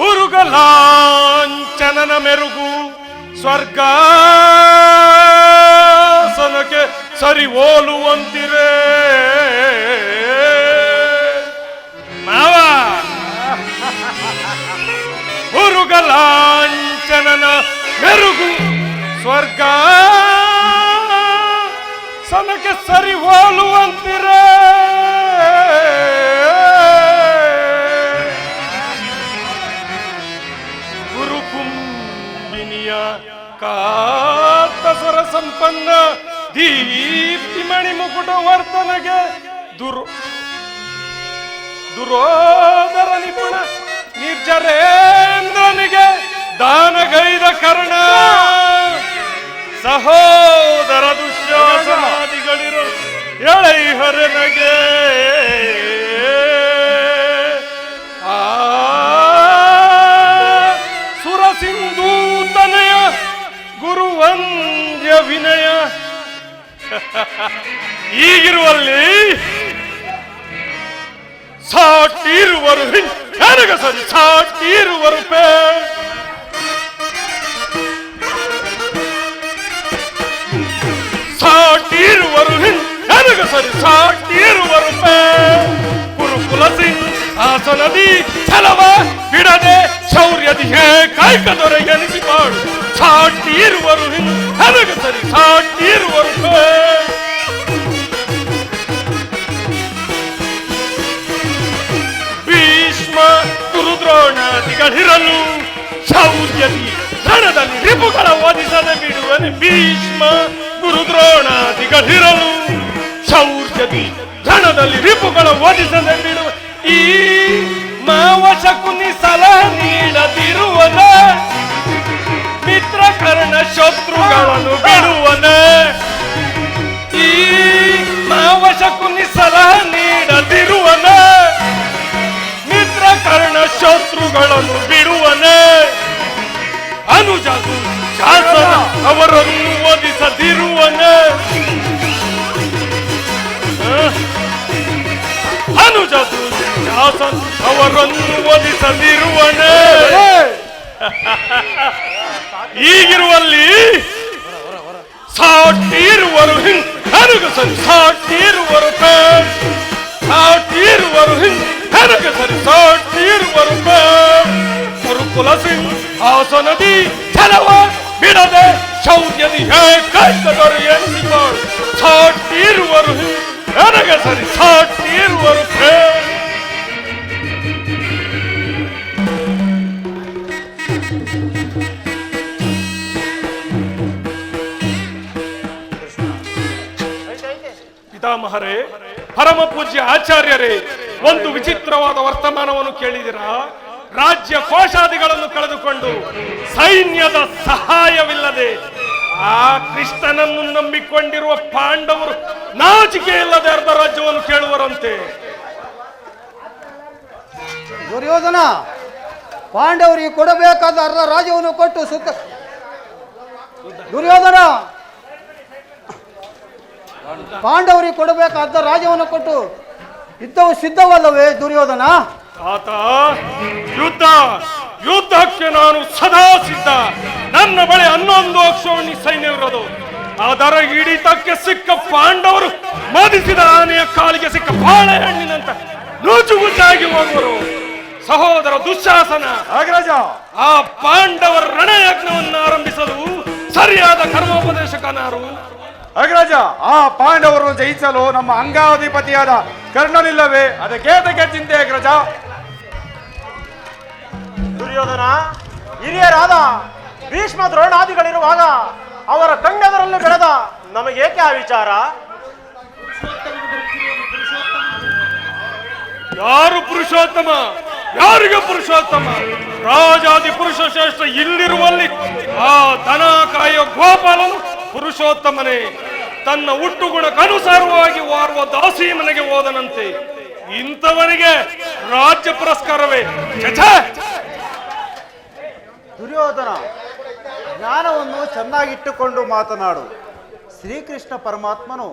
ಉರುಗಲಾಂಚನನ ಮೆರುಗು ಸ್ವರ್ಗಾಸನಕ್ಕೆ ಸರಿ ಹೋಲುವಂತಿರೇ ಮಾವ. ಉರುಗಲಾಂಚನನ ಮೆರುಗು ಸ್ವರ್ಗಾಸನಕ್ಕೆ ಸರಿ ಹೋಲುವಂತಿರೇ ಕಾರ್ತಸ್ವರ ಸಂಪನ್ನ ದೀಪ್ತಿಮಣಿ ಮುಕುಟ ವರ್ತನೆಗೆ ದುರೋದರ ನಿಪುಣ ನಿರ್ಜರೇಂದ್ರನಿಗೆ ದಾನಗೈದ ಕರ್ಣ ಸಹೋದರ ದುಶ್ಯಾಸನಾದಿಗಳಿರೋ ಎಳೈಹರನಗೆ ಸುರಸಿಂಧೂತನಯ ಗುರುವಂದ್ಯ ವಿನಯ. ಈಗಿರುವಲ್ಲಿ ಸಾಟಿರುವರು ನನಗ ಸರಿ ಸಾಟಿರುವರು ಪೇ ಸಾಟಿರುವರು ನನಗ ಸರಿ ಸಾಟಿರುವರು ಪೇ ಕುರುಕುಲ ಸಿಂಗ್ ಆಸನದಿ ಛಲವ ಬಿಡದೆ ಶೌರ್ಯದಿ ಕಾಯ್ಕದೊರೆ ಎನಿಸಿ ಮಾಡು ಸಾಟಿರುವರು ನನಗ ಸರಿ ಸಾಟಿರುವರು ಪೇ ಭೀಷ್ಮ ಗುರುದ್ರೋಣಾದಿಗಳಿರಲು ಶೌರ್ಯದಿ ರಣದಲ್ಲಿ ರಿಪುಗಳ ಓದಿಸದೆ ಬಿಡುವನೆ. ಭೀಷ್ಮ ಗುರುದ್ರೋಣಾದಿಗಳಿರಲು ಶೌರ್ಯದಿ ರಣದಲ್ಲಿ ರಿಪುಗಳ ಓದಿಸದೆ ಬಿಡುವ ಈ ಮಾವ ಶಕುನಿ ಸಲಹೆ ನೀಡದಿರುವನ ಮಿತ್ರ ಕರ್ಣ ಶತ್ರುಗಳನ್ನು ಬಿಡುವನೆ. ಈ ಮಾವ ಶಕುನಿ ಸಲಹೆ ನೀಡದಿರುವನ ಮಿತ್ರ ಕರ್ಣ ಶತ್ರುಗಳನ್ನು ಬಿಡುವನೆ. ಅನುಜಾತು ಶಾಸನ ಅವರನ್ನು ಓದಿಸದಿರುವನೆ. ಅನುಜಾತು ಶಾಸನ ಅವರನ್ನು ಓದಿಸದಿರುವನೆ. ಈಗಿರುವಲ್ಲಿ ಸಾಟಿರುವರು ನನಗೆ ಸರಿ ಸಾಟಿರುವರು ಸಾಟಿರುವರು ನನಗೆ ಸರಿ ಸಾಟಿರುವರು ಗುರುಕುಲ ಸಿಂಗ್ ಹಾಸನದಿ ಛಲವ ಬಿಡದೆ ಶೌರ್ಯದಿ ಕಾಯ್ಕದೊರೆ ಎನಿಸಿಕೊಂಡು ಸಾಟಿರುವರು ನನಗೆ ಸರಿ ಸಾಟಿರುವರು ಪಿತಾಮಹರೇ, ಪರಮ ಪೂಜ್ಯ ಆಚಾರ್ಯರೇ, ಒಂದು ವಿಚಿತ್ರವಾದ ವರ್ತಮಾನವನ್ನು ಕೇಳಿದಿರಾ? ರಾಜ್ಯ ಕೋಶಾದಿಗಳನ್ನು ಕಳೆದುಕೊಂಡು ಸೈನ್ಯದ ಸಹಾಯವಿಲ್ಲದೆ ಆ ಕೃಷ್ಣನನ್ನು ನಂಬಿಕೊಂಡಿರುವ ಪಾಂಡವರು ನಾಚಿಕೆ ಇಲ್ಲದೆ ಅರ್ಧ ರಾಜ್ಯವನ್ನು ಕೇಳುವರಂತೆ. ದುರ್ಯೋಧನ, ಪಾಂಡವರಿಗೆ ಕೊಡಬೇಕಾದ ಅರ್ಧ ರಾಜ್ಯವನ್ನು ಕೊಟ್ಟು ಸುತ್ತ ದುರ್ಯೋಧನ ಪಾಂಡವರಿಗೆ ಕೊಡಬೇಕಾದ ರಾಜ್ಯವನ್ನು ಕೊಟ್ಟು ಯುದ್ಧವು ಸಿದ್ಧವಲ್ಲವೇ ದುರ್ಯೋಧನ? ಆತ ಯುದ್ಧಕ್ಕೆ ನಾನು ಸದಾ ಸಿದ್ಧ. ನನ್ನ ಬಳಿ 11 ಅಕ್ಷೋಣಿ ಸೈನ್ಯವಿರೋದು. ಅದರ ಹಿಡಿತಕ್ಕೆ ಸಿಕ್ಕ ಪಾಂಡವರು ಮದಿಸಿದ ಆನೆಯ ಕಾಲಿಗೆ ಸಿಕ್ಕ ಬಾಳೆಹಣ್ಣಿನಂತ ನೂಚುಗುಚ್ಚಾಗಿ ಹೋಗುವರು. ಸಹೋದರ ದುಶ್ಯಾಸನ, ಆ ಪಾಂಡವರ ರಣಯಜ್ಞವನ್ನು ಆರಂಭಿಸಲು ಸರಿಯಾದ ಕರ್ಮೋಪದೇಶಕನಾರು? ಅಗ್ರಜ, ಆ ಪಾಂಡವರನ್ನು ಜಯಿಸಲು ನಮ್ಮ ಅಂಗಾಧಿಪತಿಯಾದ ಕರ್ಣನಿಲ್ಲವೇ? ಅದಕ್ಕೆ ಚಿಂತೆ ಅಗ್ರಜ. ದುರ್ಯೋಧನ, ಹಿರಿಯರಾದ ಭೀಷ್ಮ ದ್ರೋಣಾದಿಗಳಿರುವಾಗ ಅವರ ಕಣ್ಣೆದರಲ್ಲಿ ಬೆಳೆದ ನಮಗೇಕೆ ಆ ವಿಚಾರ? ಯಾರು ಪುರುಷೋತ್ತಮ? ಯಾರಿಗೆ ಪುರುಷೋತ್ತಮ? ರಾಜಾದಿ ಪುರುಷ ಶ್ರೇಷ್ಠ ಇಲ್ಲಿರುವಲ್ಲಿ ಆ ದನ ಕಾಯೋ ಗೋಪಾಲನು ಪುರುಷೋತ್ತಮನೇ. ತನ್ನ ಹುಟ್ಟುಗುಣಕ್ಕನುಸಾರವಾಗಿ ವಾರುವ ದಾಸಿ ಮನೆಗೆ ಹೋದನಂತೆ. ಇಂಥವರಿಗೆ ರಾಜ್ಯ ಪುರಸ್ಕಾರವೇ? ದುರ್ಯೋಧನ, ಜ್ಞಾನವನ್ನು ಚೆನ್ನಾಗಿಟ್ಟುಕೊಂಡು ಮಾತನಾಡು. ಶ್ರೀಕೃಷ್ಣ ಪರಮಾತ್ಮನು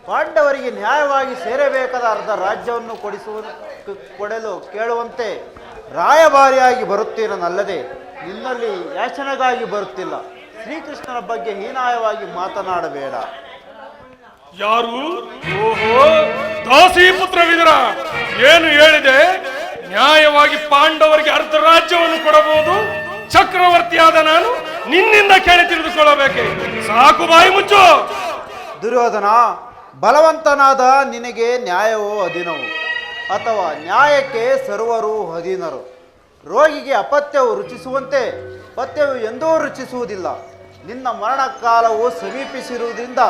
ಪಾಂಡವರಿಗೆ ನ್ಯಾಯವಾಗಿ ಸೇರಬೇಕಾದ ಅರ್ಧ ರಾಜ್ಯವನ್ನು ಕೊಡಲು ಕೇಳುವಂತೆ ರಾಯಭಾರಿಯಾಗಿ ಬರುತ್ತೀರನಲ್ಲದೆ ನಿನ್ನಲ್ಲಿ ಯಾಚನೆಗಾಗಿ ಬರುತ್ತಿಲ್ಲ. ಶ್ರೀಕೃಷ್ಣನ ಬಗ್ಗೆ ಹೀನಾಯವಾಗಿ ಮಾತನಾಡಬೇಡ. ಯಾರು? ಓಹೋ, ದಾಸಿಪುತ್ರ ವಿದುರ, ಏನು ಹೇಳಿದೆ? ನ್ಯಾಯವಾಗಿ ಪಾಂಡವರಿಗೆ ಅರ್ಧ ರಾಜ್ಯವನ್ನು ಕೊಡಬಹುದು. ಚಕ್ರವರ್ತಿಯಾದ ನಾನು ನಿನ್ನಿಂದ ಕೇಳಿ ತಿಳಿದುಕೊಳ್ಳಬೇಕೆ? ಸಾಕು, ಬಾಯಿ ಮುಚ್ಚು. ದುರ್ಯೋಧನ, ಬಲವಂತನಾದ ನಿನಗೆ ನ್ಯಾಯವೋ ಅಧೀನವು, ಅಥವಾ ನ್ಯಾಯಕ್ಕೆ ಸರ್ವರು ಅಧೀನರು? ರೋಗಿಗೆ ಅಪತ್ಯವು ರುಚಿಸುವಂತೆ ಪಥ್ಯವು ಎಂದೂ ರುಚಿಸುವುದಿಲ್ಲ. ನಿನ್ನ ಮರಣಕಾಲವು ಸಮೀಪಿಸಿರುವುದರಿಂದ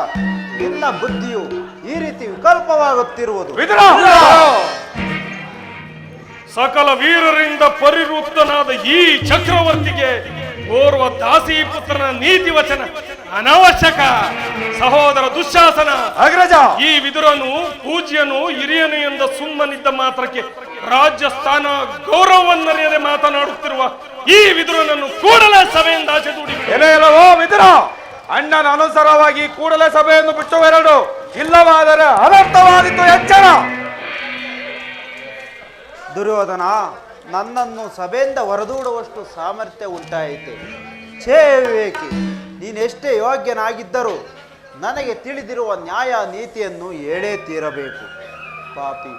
ನಿನ್ನ ಬುದ್ಧಿಯು ಈ ರೀತಿ ವಿಕಲ್ಪವಾಗುತ್ತಿರುವುದು. ಸಕಲ ವೀರರಿಂದ ಪರಿವೃತ್ತನಾದ ಈ ಚಕ್ರವರ್ತಿಗೆ ಓರ್ವ ದಾಸಿ ಪುತ್ರನ ನೀತಿ ವಚನ ಅನವಶ್ಯಕ. ಸಹೋದರ ದುಶ್ಯಾಸನ, ಅಗ್ರಜ, ಈ ವಿದುರನು ಪೂಜ್ಯನು ಹಿರಿಯನು ಎಂದ ಸುಮ್ಮನಿದ್ದ ಮಾತ್ರಕ್ಕೆ ರಾಜ್ಯ ಸ್ಥಾನ ಗೌರವವನ್ನರಿಯದೆ ಮಾತನಾಡುತ್ತಿರುವ ಈ ವಿದುರನನ್ನು ಕೂಡಲೇ ಸಭೆಯಿಂದ ಆಚೆ ದೂಡಿಬಿಡು. ಎಲ್ಲವೋ ವಿದುರ, ಅಣ್ಣನ ಅನುಸಾರವಾಗಿ ಕೂಡಲೇ ಸಭೆಯನ್ನು ಬಿಟ್ಟುವೆರಡು, ಇಲ್ಲವಾದರೆ ಅನರ್ಥವಾದಿತ್ತು. ಎಚ್ಚರ. ದುರ್ಯೋಧನ, ನನ್ನನ್ನು ಸಭೆಯಿಂದ ಹೊರದೂಡುವಷ್ಟು ಸಾಮರ್ಥ್ಯ ಉಂಟಾಯಿತೆ. ಛೇ ವಿವೇಕಿ, ನೀನೆಷ್ಟೇ ಯೋಗ್ಯನಾಗಿದ್ದರೂ ನನಗೆ ತಿಳಿದಿರುವ ನ್ಯಾಯ ನೀತಿಯನ್ನು ಹೇಳೇ ತೀರಬೇಕು. ಪಾಪಿ,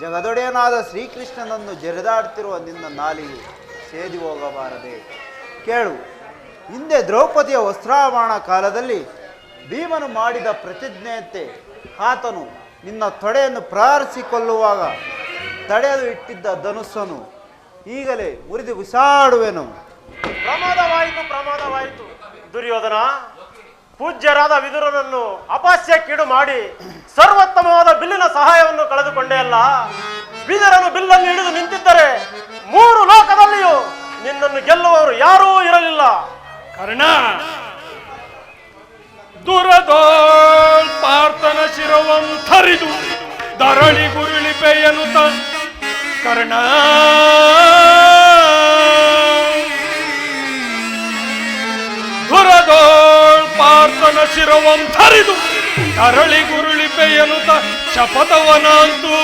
ಜಗದೊಡೆಯನಾದ ಶ್ರೀಕೃಷ್ಣನನ್ನು ಜರಿದಾಡ್ತಿರುವ ನಿನ್ನ ನಾಲಿಗೆ ಸೇದಿ ಹೋಗಬಾರದೆ. ಕೇಳು, ಹಿಂದೆ ದ್ರೌಪದಿಯ ವಸ್ತ್ರಾವರಣ ಕಾಲದಲ್ಲಿ ಭೀಮನು ಮಾಡಿದ ಪ್ರತಿಜ್ಞೆಯಂತೆ ಆತನು ನಿನ್ನ ತೊಡೆಯನ್ನು ಪ್ರಹರಿಸಿಕೊಳ್ಳುವಾಗ ತಡೆಯಲು ಇಟ್ಟಿದ್ದ ಧನುಸ್ಸನ್ನು ಈಗಲೇ ಮುರಿದು ಬಿಸಾಡುವೆನು. ಪ್ರಮಾದವಾಯಿತು ದುರ್ಯೋಧನ. ಪೂಜ್ಯರಾದ ವಿದುರನನ್ನು ಅಪಹಾಸ್ಯಕ್ಕೀಡು ಮಾಡಿ ಸರ್ವೋತ್ತಮವಾದ ಬಿಲ್ಲಿನ ಸಹಾಯವನ್ನು ಕಳೆದುಕೊಂಡೇ ಅಲ್ಲ. ವಿದುರನು ಬಿಲ್ಲನ್ನು ಹಿಡಿದು ನಿಂತಿದ್ದರೆ 3 ಲೋಕದಲ್ಲಿಯೂ ನಿನ್ನನ್ನು ಗೆಲ್ಲುವವರು ಯಾರೂ ಇರಲಿಲ್ಲ. ಕರ್ಣ, ದುರದೋಳ್ ಪಾರ್ಥನ ಶಿರವಂ ಥರಿದು ಧರಣಿ ಗುರುಳಿಪೆಯನುತ ಕರ್ಣ, ದುರದೋಳ್ ಪಾರ್ಥನ ಶಿರವಂ ಥರಿದು ಧರಳಿ ಗುರುಳಿಪೆಯನುತ ಶಪಥವನಂತೂ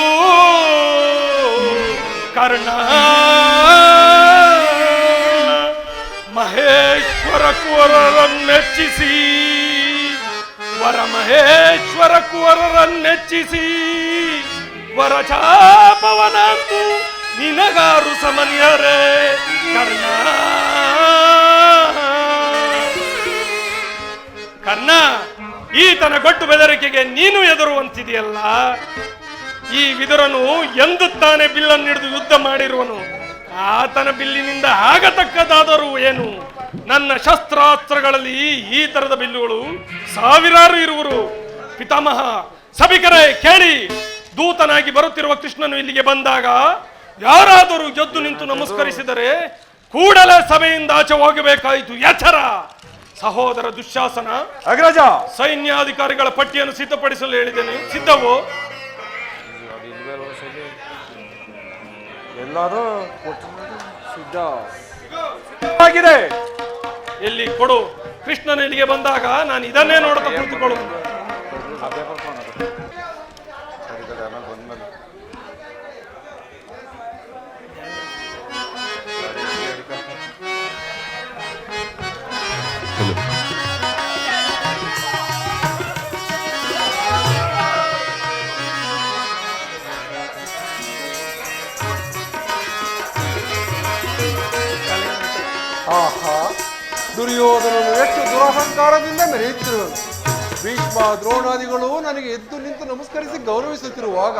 ಕರ್ಣ. ಮಹೇಶ್ವರ ಕುವರರನ್ನೆಚ್ಚಿಸಿ ಮಹೇಶ್ವರ ಕುವರರನ್ನೆಚ್ಚಿಸಿ ವರಚಾಪವನಂತೂ ನಿನಗಾರು ಸಮನ್ಯರೇ ಕರ್ಣ. ಕರ್ಣ, ಈತನ ಗೊಟ್ಟು ಬೆದರಿಕೆಗೆ ನೀನು ಎದುರುವಂತಿದೆಯಲ್ಲ. ಈ ವಿದುರನು ಎಂದು ತಾನೇ ಬಿಲ್ಲನ್ನು ಹಿಡಿದು ಯುದ್ಧ ಮಾಡಿರುವನು. ಆತನ ಬಿಲ್ಲಿನಿಂದ ಆಗತಕ್ಕದಾದರೂ ಏನು? ನನ್ನ ಶಸ್ತ್ರಾಸ್ತ್ರಗಳಲ್ಲಿ ಈ ತರದ ಬಿಲ್ಲುಗಳು ಸಾವಿರಾರು ಇರುವರು. ಪಿತಾಮಹ, ಸಭಿಕರೇ ಕೇಳಿ, ದೂತನಾಗಿ ಬರುತ್ತಿರುವ ಕೃಷ್ಣನು ಇಲ್ಲಿಗೆ ಬಂದಾಗ ಯಾರಾದರೂ ಎದ್ದು ನಿಂತು ನಮಸ್ಕರಿಸಿದರೆ ಕೂಡಲೇ ಸಭೆಯಿಂದ ಆಚೆ ಹೋಗಬೇಕಾಯಿತು. ಎಚ್ಚರ. ಸಹೋದರ ದುಶ್ಯಾಸನ, ಅಗ್ರಜ, ಸೈನ್ಯಾಧಿಕಾರಿಗಳ ಪಟ್ಟಿಯನ್ನು ಸಿದ್ಧಪಡಿಸಲು ಹೇಳಿದ್ದೇನೆ. ಸಿದ್ಧವೋ? ಎಲ್ಲರೂ ಸಿದ್ಧವಾಗಿದೆ. ಎಲ್ಲಿ ಕೊಡು. ಕೃಷ್ಣನು ಇಲ್ಲಿಗೆ ಬಂದಾಗ ನಾನು ಇದನ್ನೇ ನೋಡುತ್ತಾ ಕುಳಿತುಕೊಳ್ಳುವುದು. ಆಹಾ, ದುರ್ಯೋಧನನು ಎಷ್ಟು ದುರಹಂಕಾರದಿಂದ ಮೆರೆಯುತ್ತಿರುವನು. ಭೀಷ್ಮ ದ್ರೋಣಾದಿಗಳು ನನಗೆ ಎದ್ದು ನಿಂತು ನಮಸ್ಕರಿಸಿ ಗೌರವಿಸುತ್ತಿರುವಾಗ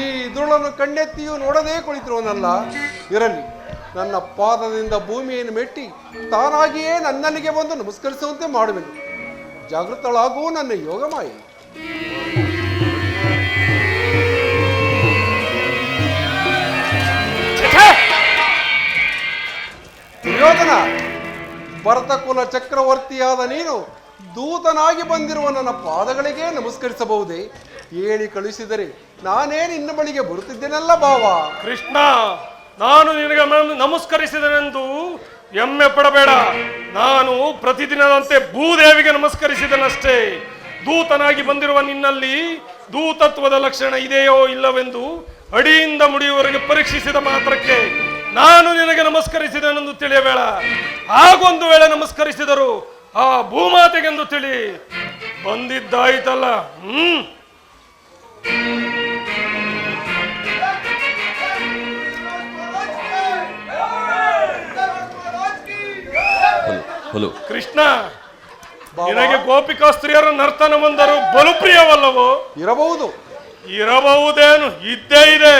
ಈ ದುರುಳನ್ನು ಕಣ್ಣೆತ್ತಿಯೂ ನೋಡದೇ ಕುಳಿತಿರುವನಲ್ಲ. ಇರಲಿ, ನನ್ನ ಪಾದದಿಂದ ಭೂಮಿಯನ್ನು ಮೆಟ್ಟಿ ತಾನಾಗಿಯೇ ನನ್ನಲ್ಲಿಗೆ ಬಂದು ನಮಸ್ಕರಿಸುವಂತೆ ಮಾಡುವೆನು. ಜಾಗೃತಳಾಗೂ ನನ್ನ ಯೋಗಮಾಯಿ. ದುರ್ಯೋಧನ, ಭರತಕುಲ ಚಕ್ರವರ್ತಿಯಾದ ನೀನು ದೂತನಾಗಿ ಬಂದಿರುವ ನನ್ನ ಪಾದಗಳಿಗೆ ನಮಸ್ಕರಿಸಬಹುದೇ? ಹೇಳಿ ಕಳುಹಿಸಿದರೆ ನಾನೇ ನಿನ್ನ ಬಳಿಗೆ ಬರುತ್ತಿದ್ದೇನಲ್ಲ ಭಾವ. ಕೃಷ್ಣ, ನಾನು ನಿನಗೆ ನಮಸ್ಕರಿಸಿದನೆಂದು ಹೆಮ್ಮೆ ಪಡಬೇಡ. ನಾನು ಪ್ರತಿದಿನದಂತೆ ಭೂದೇವಿಗೆ ನಮಸ್ಕರಿಸಿದನಷ್ಟೇ. ದೂತನಾಗಿ ಬಂದಿರುವ ನಿನ್ನಲ್ಲಿ ದೂತತ್ವದ ಲಕ್ಷಣ ಇದೆಯೋ ಇಲ್ಲವೆಂದು ಅಡಿಯಿಂದ ಮುಡಿಯುವವರೆಗೆ ಪರೀಕ್ಷಿಸಿದ ಮಾತ್ರಕ್ಕೆ ನಾನು ನಿನಗೆ ನಮಸ್ಕರಿಸಿದನೆಂದು ತಿಳಿಯಬೇಡ. ಹಾಗೊಂದು ವೇಳೆ ನಮಸ್ಕರಿಸಿದರು ಆ ಭೂಮಾತೆಗೆಂದು ತಿಳಿ. ಬಂದಿದ್ದಾಯ್ತಲ್ಲ. ಕೃಷ್ಣ, ನಿನಗೆ ಗೋಪಿಕಾ ಸ್ತ್ರೀಯರ ನರ್ತನವಂದರು ಬಲು ಪ್ರಿಯವಲ್ಲವೋ? ಇರಬಹುದು. ಇರಬಹುದೇನು? ಇದ್ದೇ ಇದೆ.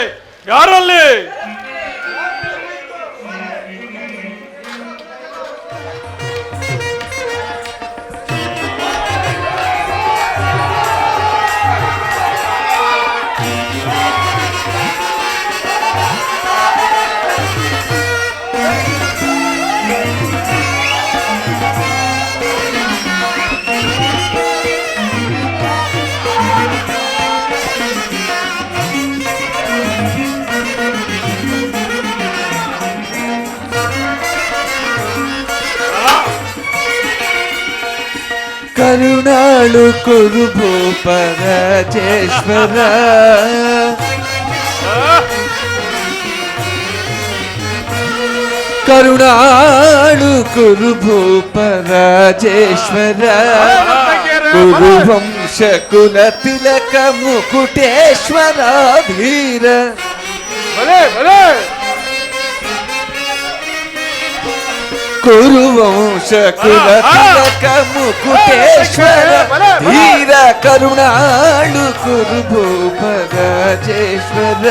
ಯಾರಲ್ಲಿ? ಕರುಣಾಳು ಕುರು ಭೂಪರ ಜೇಶ್ವರ, ಕರುಣಾಳು ಕುರು ಭೂಪರ ಜೇಶ್ವರ, ಕುರು ವಂಶ ಕುಲ ತಿಲಕ ಮುಕುಟೇಶ್ವರ ಧೀರ. ಕುರುವಂಶ ಕುಲ ತಿಲಕ ಮುಕುಟೇಶ್ವರ ಧೀರ, ಕರುಣಾಳು ಕುರು ಭೂಪರ ಜೇಶ್ವರ.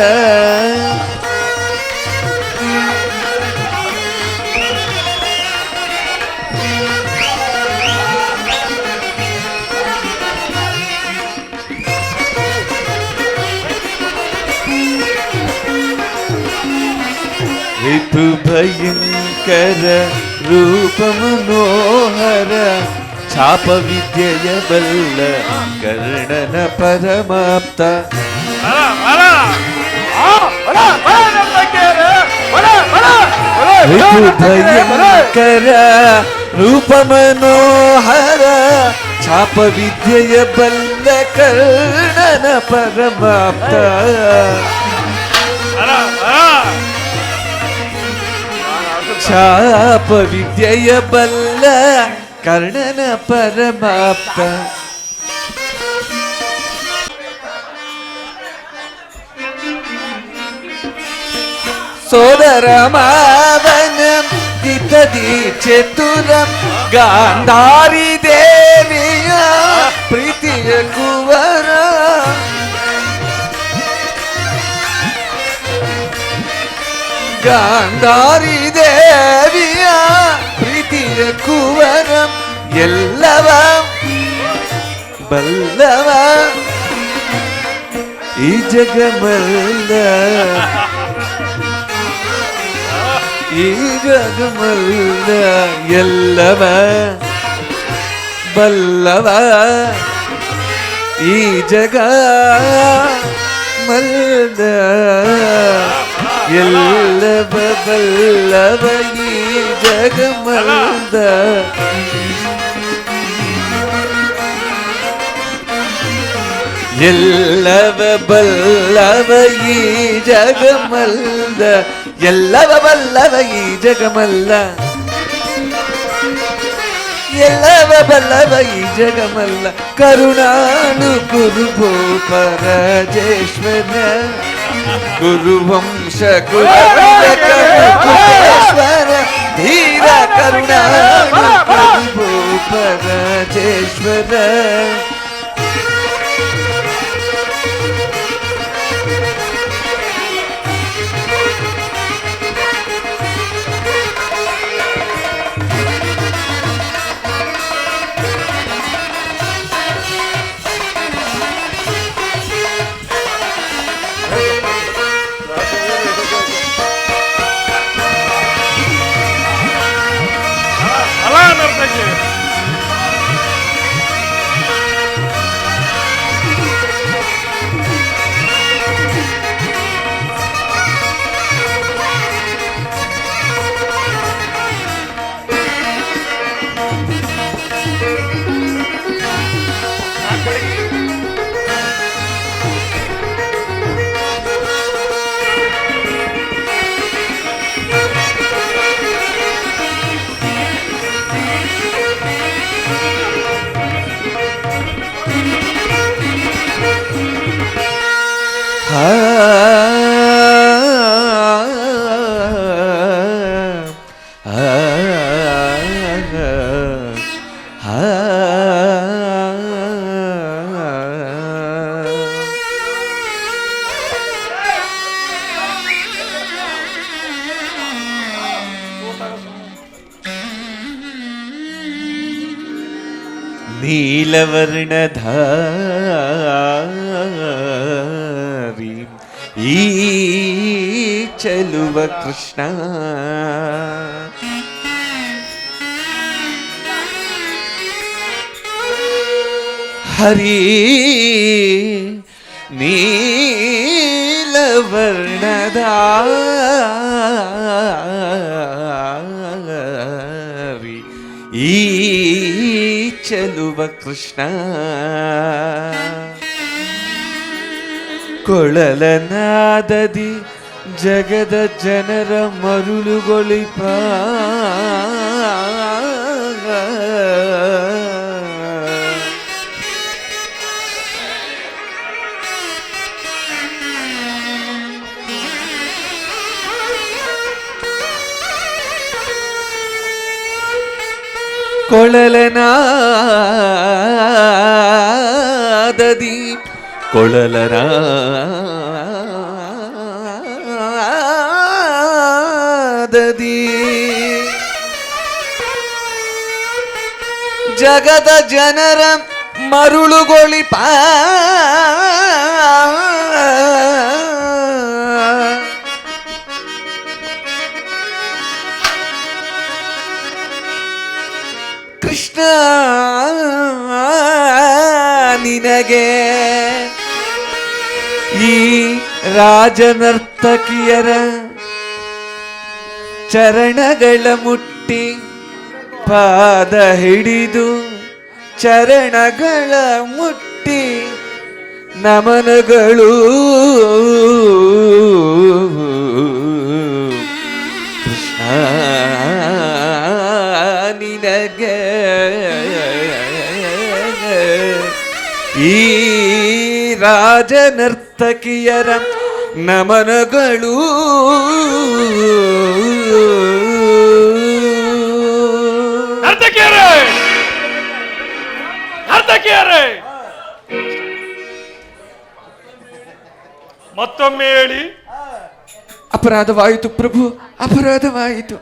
ರಿಪು ಭಯಂಕರ ರೂಪ ಮನೋಹರ, ಛಾಪ ವಿದ್ಯೆಯ ಬಲ್ಲ ಕರ್ಣನ ಪರಮಾಪ್ತ. ರಿಪು ಭಯಂಕರ ರೂಪ ಮನೋಹರ, ಛಾಪ ವಿದ್ಯೆಯ ಬಲ್ಲ ಕರ್ಣನ ಪರಮಾಪ್ತ. ಛಾಪ ವಿದ್ಯೆಯ ಬಲ್ಲ ಕರ್ಣನ ಪರಮಾಪ್ತ. ಸೋದರ ಮಾವನ ಹಿತದಿ ಚತುರಂ, ಗಾಂಧಾರಿ ದೇವಿಯ ಪ್ರೀತಿಯ ಕುವರ. ಗಾಂಧಾರಿ ದೇವಿಯ ಪ್ರೀತಿಯ ಕುವರ, ಎಲ್ಲವ ಬಲ್ಲವ ಈ ಜಗಮಲ್ಲ, ಈ ಜಗಮಲ್ಲ, ಎಲ್ಲವ ಬಲ್ಲವ ಈ ಜಗ ಮಲ್ಲ, ಎಲ್ಲವ ಬಲ್ಲವ ಈ ಜಗಮಲ್ಲ. ಎಲ್ಲವ ಬಲ್ಲವ ಈ ಜಗಮಲ್ಲ, ಎಲ್ಲವ ಬಲ್ಲವ ಈ ಜಗಮಲ್ಲ, ಎಲ್ಲವ ಬಲ್ಲವ ಈ ಜಗಮಲ್ಲ. ಕರುಣಾಳು ಕುರು ಭೂಪರ ಜೇಶ್ವರ, ಕುರು ವಂಶ ಕುಲ ಮುಕುಟೇಶ್ವರ ಧೀರ, ಕರುಣಾಳು ಕುರು ಭೂಪರ ಜೇಶ್ವರ. ನೀಲವರ್ಣಧಾರಿ ಈ ಚೆಲುವ ಕೃಷ್ಣ ಹರಿ ನೀಲವರ್ಣಧಾರಿ ಈ ಚೆಲುವ ಕೃಷ್ಣ ಕೊಳಲನಾದದಿ ಜಗದ ಜನರ ಮರುಳುಗೊಳಿಪ ಕೊಳಲನಾದದಿ ಕೊಳಲನಾದದಿ ಜಗದ ಜನರ ಮರುಳುಗೊಳಿಪ ಕೃಷ್ಣ ನಿನಗೆ ಈ ರಾಜನರ್ತಕಿಯರ ಚರಣಗಳ ಮುಟ್ಟಿ ಪಾದ ಹಿಡಿದು ಚರಣಗಳ ಮುಟ್ಟಿ ನಮನಗಳು ಕೃಷ್ಣ ನಿನಗೆ ಈ ರಾಜನರ್ತಕಿಯರ ನಮನಗಳು ನರ್ತಕಿಯರೇ ಮತ್ತೊಮ್ಮೆ ಹೇಳಿ. ಅಪರಾಧವಾಯಿತು ಪ್ರಭು, ಅಪರಾಧವಾಯಿತು.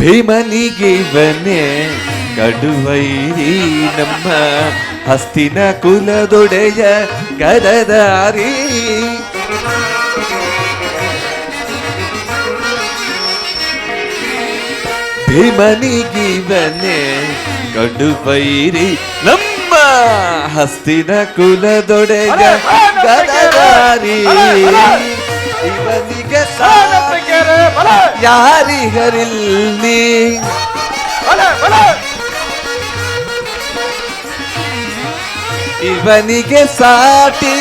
ಭೀಮನಿಗಿವನೇ ಕಡುವೈರಿ ನಮ್ಮ ಹಸ್ತಿನ ಕುಲದೊಡೆಯ ಗದದಾರಿ. ಭೀಮನಿಗಿವನೇ ಕಡುವೈರಿ ನಮ್ಮ ಹಸ್ತಿನ ಕುಲದೊಡೆಯ ಗದದಾರಿ. ಇವನಿಗೆ ಯಾರಿಗರಿಲ್ಲಿ ಇವನಿಗೆ ಸಾಟಿ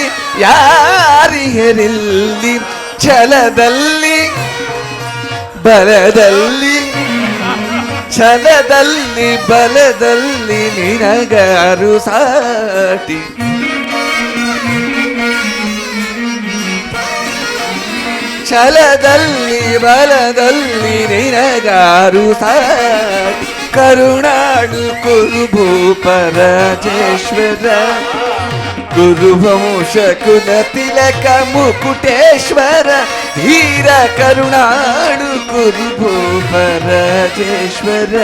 ಯಾರಿಗರಿಲ್ಲಿ ಛಲದಲ್ಲಿ ಬಲದಲ್ಲಿ ಛಲದಲ್ಲಿ ಬಲದಲ್ಲಿ ನಿನಗಾರು ಸಾಟಿ. ಛಲದಲ್ಲಿ ಬಲದಲ್ಲಿ ನಿನಗಾರು ಸಾಟಿ. ಕರುಣಾಳು ಕುರುಭೂಪ ರಾಜೇಶ್ವರ ಗುರುವಂಶ ಕುಲ ತಿಲಕ ಮುಕುಟೇಶ್ವರ ಧೀರ ಕರುಣಾಳು ಕುರುಭೂಪ ರಾಜೇಶ್ವರ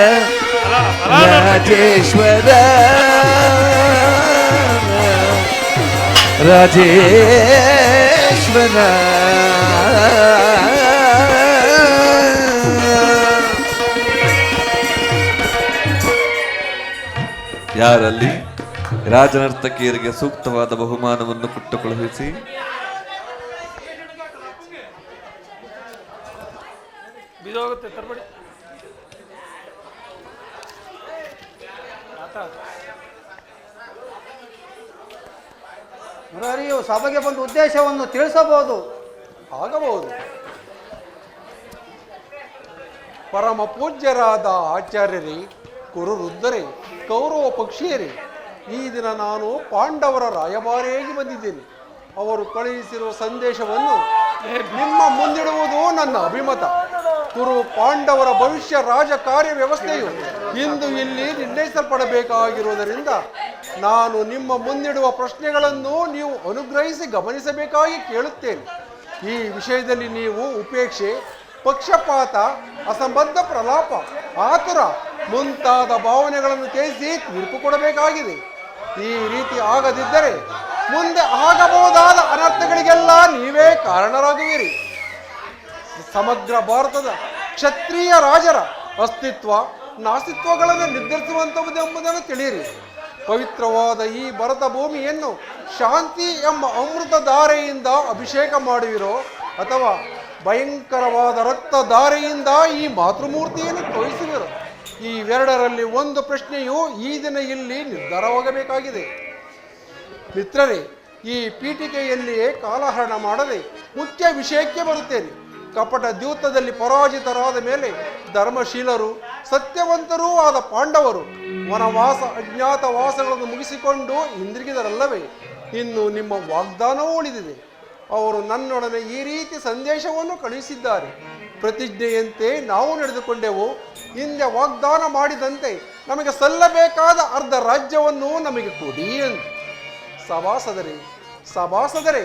ರಾಜೇಶ್ವರ ರಾಜೇಶ್ವರ. ಯಾರಲ್ಲಿ ರಾಜನರ್ತಕಿಯರಿಗೆ ಸೂಕ್ತವಾದ ಬಹುಮಾನವನ್ನು ಕೊಟ್ಟು ಕಳುಹಿಸಿ. ಬಿದೋಗುತ್ತೆ ತರಬೇಡಿ. ಮುರಾರಿಯು ಸಭೆಗೆ ಬಂದ ಉದ್ದೇಶವನ್ನು ತಿಳಿಸಬಹುದು. ಆಗಬಹುದು. ಪರಮ ಪೂಜ್ಯರಾದ ಆಚಾರ್ಯರೇ, ಕುರುವೃದ್ಧರೇ, ಕೌರವ ಪಕ್ಷೀಯರೇ, ಈ ದಿನ ನಾನು ಪಾಂಡವರ ರಾಯಭಾರಿಯಾಗಿ ಬಂದಿದ್ದೇನೆ. ಅವರು ಕಳುಹಿಸಿರುವ ಸಂದೇಶವನ್ನು ನಿಮ್ಮ ಮುಂದಿಡುವುದು ನನ್ನ ಅಭಿಮತ. ಕುರು ಪಾಂಡವರ ಭವಿಷ್ಯ ರಾಜ ಕಾರ್ಯ ವ್ಯವಸ್ಥೆಯು ಇಂದು ಇಲ್ಲಿ ನಿರ್ಣಯಿಸಲ್ಪಡಬೇಕಾಗಿರುವುದರಿಂದ ನಾನು ನಿಮ್ಮ ಮುಂದಿಡುವ ಪ್ರಶ್ನೆಗಳನ್ನು ನೀವು ಅನುಗ್ರಹಿಸಿ ಗಮನಿಸಬೇಕಾಗಿ ಕೇಳುತ್ತೇನೆ. ಈ ವಿಷಯದಲ್ಲಿ ನೀವು ಉಪೇಕ್ಷೆ, ಪಕ್ಷಪಾತ, ಅಸಂಬದ್ಧ ಪ್ರಲಾಪ, ಆತುರ ಮುಂತಾದ ಭಾವನೆಗಳನ್ನು ತ್ಯಜಿಸಿ ತೀರ್ಪು ಕೊಡಬೇಕಾಗಿದೆ. ಈ ರೀತಿ ಆಗದಿದ್ದರೆ ಮುಂದೆ ಆಗಬಹುದಾದ ಅನರ್ಥಗಳಿಗೆಲ್ಲ ನೀವೇ ಕಾರಣರಾಗುವಿರಿ. ಸಮಗ್ರ ಭಾರತದ ಕ್ಷತ್ರಿಯ ರಾಜರ ಅಸ್ತಿತ್ವ ನಾಸ್ತಿತ್ವಗಳನ್ನು ನಿರ್ಧರಿಸುವಂತಹುದೆಂಬುದನ್ನು ತಿಳಿಯಿರಿ. ಪವಿತ್ರವಾದ ಈ ಭರತ ಭೂಮಿಯನ್ನು ಶಾಂತಿ ಎಂಬ ಅಮೃತ ಧಾರೆಯಿಂದ ಅಭಿಷೇಕ ಮಾಡುವಿರೋ ಅಥವಾ ಭಯಂಕರವಾದ ರಕ್ತ ಧಾರೆಯಿಂದ ಈ ಮಾತೃಮೂರ್ತಿಯನ್ನು ತೋರಿಸುವಿರೋ? ಇವೆರಡರಲ್ಲಿ ಒಂದು ಪ್ರಶ್ನೆಯು ಈ ದಿನ ಇಲ್ಲಿ ನಿರ್ಧಾರವಾಗಬೇಕಾಗಿದೆ. ಮಿತ್ರರೇ, ಈ ಪೀಠಿಕೆಯಲ್ಲಿಯೇ ಕಾಲಹರಣ ಮಾಡದೆ ಮುಖ್ಯ ವಿಷಯಕ್ಕೆ ಬರುತ್ತೇನೆ. ಕಪಟ ದ್ಯೂತದಲ್ಲಿ ಪರಾಜಿತರಾದ ಮೇಲೆ ಧರ್ಮಶೀಲರು ಸತ್ಯವಂತರೂ ಆದ ಪಾಂಡವರು ವನವಾಸ ಅಜ್ಞಾತವಾಸಗಳನ್ನು ಮುಗಿಸಿಕೊಂಡು ಹಿಂದಿರುಗಿದರಲ್ಲವೇ? ಇನ್ನು ನಿಮ್ಮ ವಾಗ್ದಾನವೂ ಉಳಿದಿದೆ. ಅವರು ನನ್ನೊಡನೆ ಈ ರೀತಿ ಸಂದೇಶವನ್ನು ಕಳುಹಿಸಿದ್ದಾರೆ. ಪ್ರತಿಜ್ಞೆಯಂತೆ ನಾವು ನಡೆದುಕೊಂಡೆವು. ಹಿಂದೆ ವಾಗ್ದಾನ ಮಾಡಿದಂತೆ ನಮಗೆ ಸಲ್ಲಬೇಕಾದ ಅರ್ಧ ರಾಜ್ಯವನ್ನು ನಮಗೆ ಕೊಡಿ ಎಂದು. ಸಭಾಸದರೇ,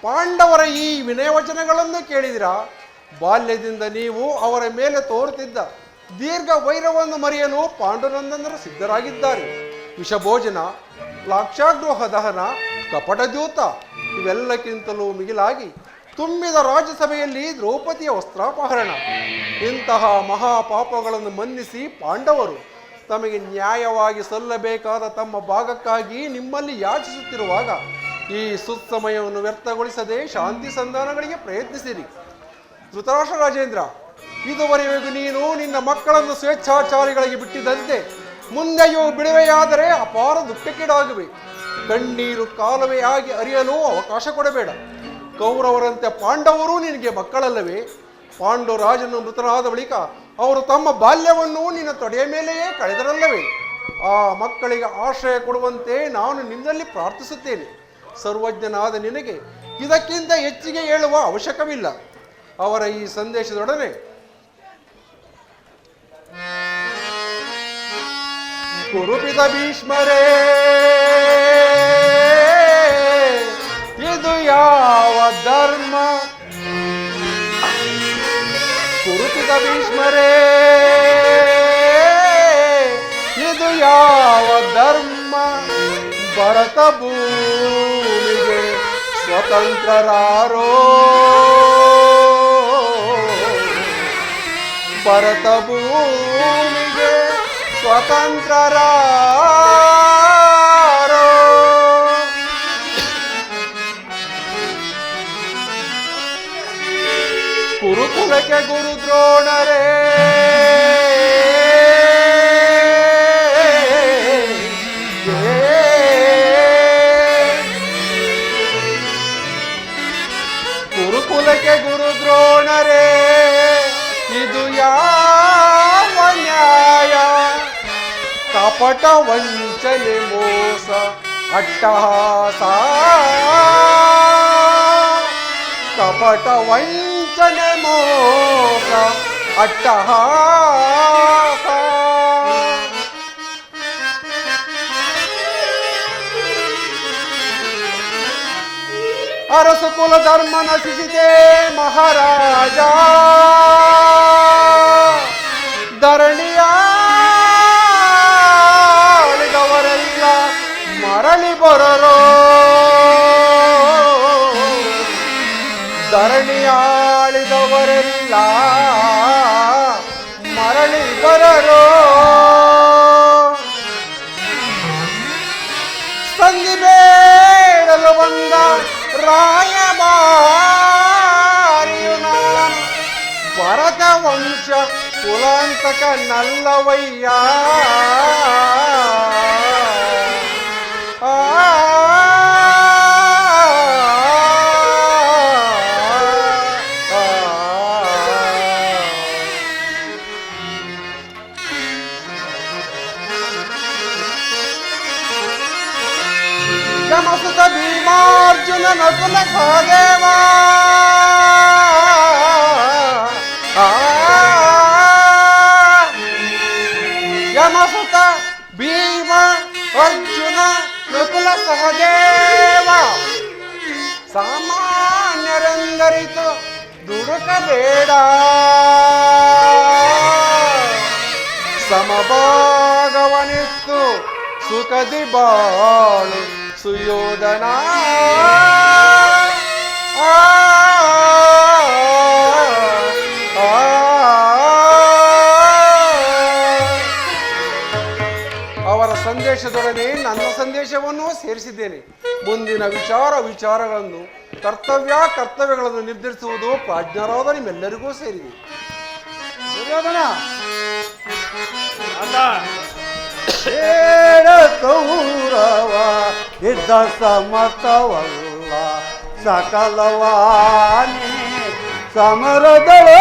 ಪಾಂಡವರ ಈ ವಿನಯವಚನಗಳನ್ನು ಕೇಳಿದಿರಾ? ಬಾಲ್ಯದಿಂದ ನೀವು ಅವರ ಮೇಲೆ ತೋರುತ್ತಿದ್ದ ದೀರ್ಘ ವೈರವನ್ನು ಮರೆಯಲು ಪಾಂಡುನಂದನರು ಸಿದ್ಧರಾಗಿದ್ದಾರೆ. ವಿಷಭೋಜನ, ಲಾಕ್ಷಾಗೃಹ ದಹನ, ಕಪಟ ದ್ಯೂತ ಇವೆಲ್ಲಕ್ಕಿಂತಲೂ ಮಿಗಿಲಾಗಿ ತುಂಬಿದ ರಾಜ್ಯಸಭೆಯಲ್ಲಿ ದ್ರೌಪದಿಯ ವಸ್ತ್ರಾಪಹರಣ ಇಂತಹ ಮಹಾಪಾಪಗಳನ್ನು ಮನ್ನಿಸಿ ಪಾಂಡವರು ತಮಗೆ ನ್ಯಾಯವಾಗಿ ಸಲ್ಲಬೇಕಾದ ತಮ್ಮ ಭಾಗಕ್ಕಾಗಿ ನಿಮ್ಮಲ್ಲಿ ಯಾಚಿಸುತ್ತಿರುವಾಗ ಈ ಸುಸಮಯವನ್ನು ವ್ಯರ್ಥಗೊಳಿಸದೆ ಶಾಂತಿ ಸಂಧಾನಗಳಿಗೆ ಪ್ರಯತ್ನಿಸಿರಿ. ಧೃತರಾಷ್ಟ್ರ ರಾಜೇಂದ್ರ, ಇದುವರೆಗೂ ನೀನು ನಿನ್ನ ಮಕ್ಕಳನ್ನು ಸ್ವೇಚ್ಛಾಚಾರಿಗಳಿಗೆ ಬಿಟ್ಟಿದ್ದಂತೆ ಮುಂದೆಯೂ ಬಿಡುವೆಯಾದರೆ ಅಪಾರ ದುಃಖಕ್ಕೀಡಾಗುವೆ. ಕಣ್ಣೀರು ಕಾಲುವೆಯಾಗಿ ಅರಿಯಲು ಅವಕಾಶ ಕೊಡಬೇಡ. ಕೌರವರಂತೆ ಪಾಂಡವರು ನಿನಗೆ ಮಕ್ಕಳಲ್ಲವೇ? ಪಾಂಡು ರಾಜನು ಮೃತನಾದ ಬಳಿಕ ಅವರು ತಮ್ಮ ಬಾಲ್ಯವನ್ನು ನಿನ್ನ ತೊಡೆಯ ಮೇಲೆಯೇ ಕಳೆದರಲ್ಲವೇ? ಆ ಮಕ್ಕಳಿಗೆ ಆಶ್ರಯ ಕೊಡುವಂತೆ ನಾನು ನಿನ್ನಲ್ಲಿ ಪ್ರಾರ್ಥಿಸುತ್ತೇನೆ. ಸರ್ವಜ್ಞನಾದ ನಿನಗೆ ಇದಕ್ಕಿಂತ ಹೆಚ್ಚಿಗೆ ಹೇಳುವ ಅವಶ್ಯಕವಿಲ್ಲ. ಅವರ ಈ ಸಂದೇಶದೊಡನೆ ಕುರುಪಿತ ಭೀಷ್ಮರೇ, ಇದು ಯಾವ ಧರ್ಮ? ಕುರುಪಿತ ಭೀಷ್ಮರೇ, ಇದು ಯಾವ ಧರ್ಮ? ಭರತ ಭೂಮಿಗೆ ಸ್ವತಂತ್ರರಾರೋ, ಭರತ ಭೂಮಿಗೆ ಸ್ವತಂತ್ರರಾರೋ. ಕುರುಕುಲಕ್ಕೆ ಗುರು ದ್ರೋಣರೇ, ಕುರುಕುಲಕ್ಕೆ ಗುರು ದ್ರೋಣರೇ, ಇದು ಯಾವ ನ್ಯಾಯ? ಕಪಟ ವಂಚನೆ ಮೋಸ ಅಟ್ಟಹಾಸ, ಕಪಟ ವಂಚನೆ ಮೋಸ ಅಟ್ಟಹಾಸ. ಅರಸು ಕುಲ ಧರ್ಮ ನಶಿಸಿದೆ ಮಹಾರಾಜ, ಧರಣಿಯಾಳಿದವರೆಲ್ಲ ಮರಳಿ ಬರರೋ, ಧರಣಿಯಾಳಿದವರೆಲ್ಲ ಮರಳಿ ಬರರೋ. ಸಂಧಿ ಬೇಡಲು ಬಂದ ರಾಯಭಾರಿಯು ನಾನು, ಭರತ ವಂಶ ಕುಲಾಂತಕ ನಲ್ಲವಯ್ಯ. ಯಮ ಯಮಸುತ ಭೀಮಾರ್ಜುನ ನಕುಲ ಸಹದೇವ ಯಮಸುತ ಭೀಮ ಅರ್ಜುನ ನಕುಲ ಸಹದೇವ ಸಾಮಾನ್ಯರೆಂದರಿತು ದುಡುಕಬೇಡ ಸಮಭಾಗವನಿತ್ತು ಸುಖದಿ ಬಾಳು ಸುಯೋಧನ ಅವರ ಸಂದೇಶದೊಡನೆ ನನ್ನ ಸಂದೇಶವನ್ನು ಸೇರಿಸಿದ್ದೇನೆ. ಮುಂದಿನ ವಿಚಾರಗಳನ್ನು ಕರ್ತವ್ಯಗಳನ್ನು ನಿರ್ಧರಿಸುವುದು ಪ್ರಾಜ್ಞರಾದ ನಿಮ್ಮೆಲ್ಲರಿಗೂ ಸೇರಿದೆ. ದುರ್ಯೋಧನ ಅಲ್ಲ ಏಳ ಕೌರವ ಇದ್ದ ಸಮತವಲ್ಲ ಸಕಲವಾನಿ ಸಮರದಳು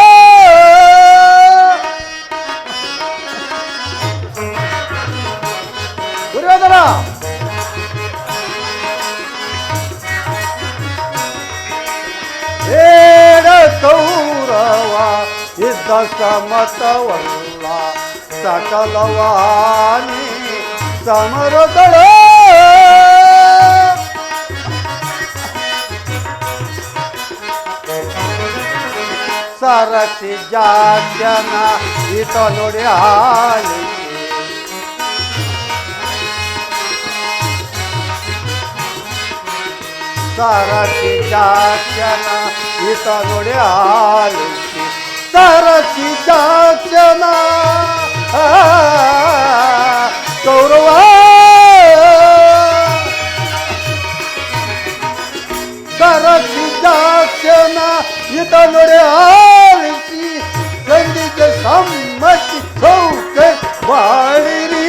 ದುರ್ಯೋಧನ ಏಳ ಕೌರವ ಇದ್ದ ಸಮತವಲ್ಲ ಸಕಲವಾನಿ ಸಮರದಳು ಸರಸಿ ಜಾತ್ಯನ ಈತ ನೋಡಿ ಆಲಿಸಿ ಸರಸಿ ಜಾತ್ಯನ ಈತ ನೋಡಿ ಆಲಿಸಿ ಸರಸಿ ಜಾತ್ಯನ ಕೌರವ ಸರಸಿ ಜಾತ್ಯನ ಈತ ನೋಡಿ ಆಲಿಸಿ ಗಂಡಿಗೆ ಸಮ್ಮತಿ ಸೌಖ್ಯ ಬಾಳಿರಿ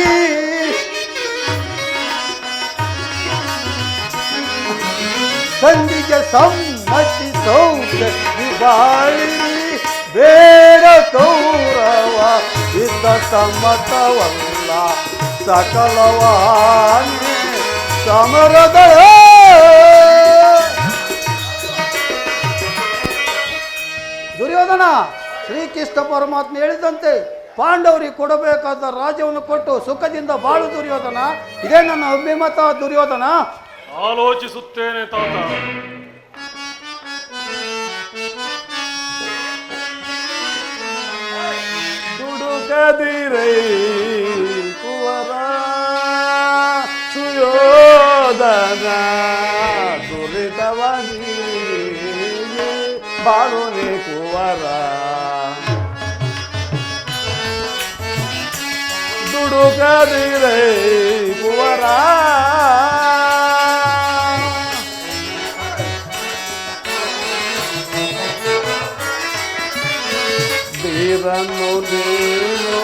ಗಂಡಿಗೆ ಸಮ್ಮತಿ ಸೌಖ್ಯ ಬಾಳಿರಿ ಬೇಡ ಕೌರವ ಇದ್ದ ಸಮ್ಮತವಲ್ಲ ಸಕಲವಾನಿ ಸಮರದಳ ದುರ್ಯೋಧನ ಶ್ರೀಕೃಷ್ಣ ಪರಮಾತ್ಮ ಹೇಳಿದಂತೆ ಪಾಂಡವರಿಗೆ ಕೊಡಬೇಕಾದ ರಾಜ್ಯವನ್ನು ಕೊಟ್ಟು ಸುಖದಿಂದ ಬಾಳು ದುರ್ಯೋಧನ. ಇದೇ ನನ್ನ ಅಭಿಮತ ದುರ್ಯೋಧನ. ಆಲೋಚಿಸುತ್ತೇನೆ ತಾತ. ದುಡುಕದಿರೈ ಕುವರ ಸುಯೋಧನ ದುರಿತವಾಗಿ ಬಾಳುನೆ ಕುವರ ದುಡುಕದಿರೈ ಕುವರ ಧೀರನ್ನು ನೀನು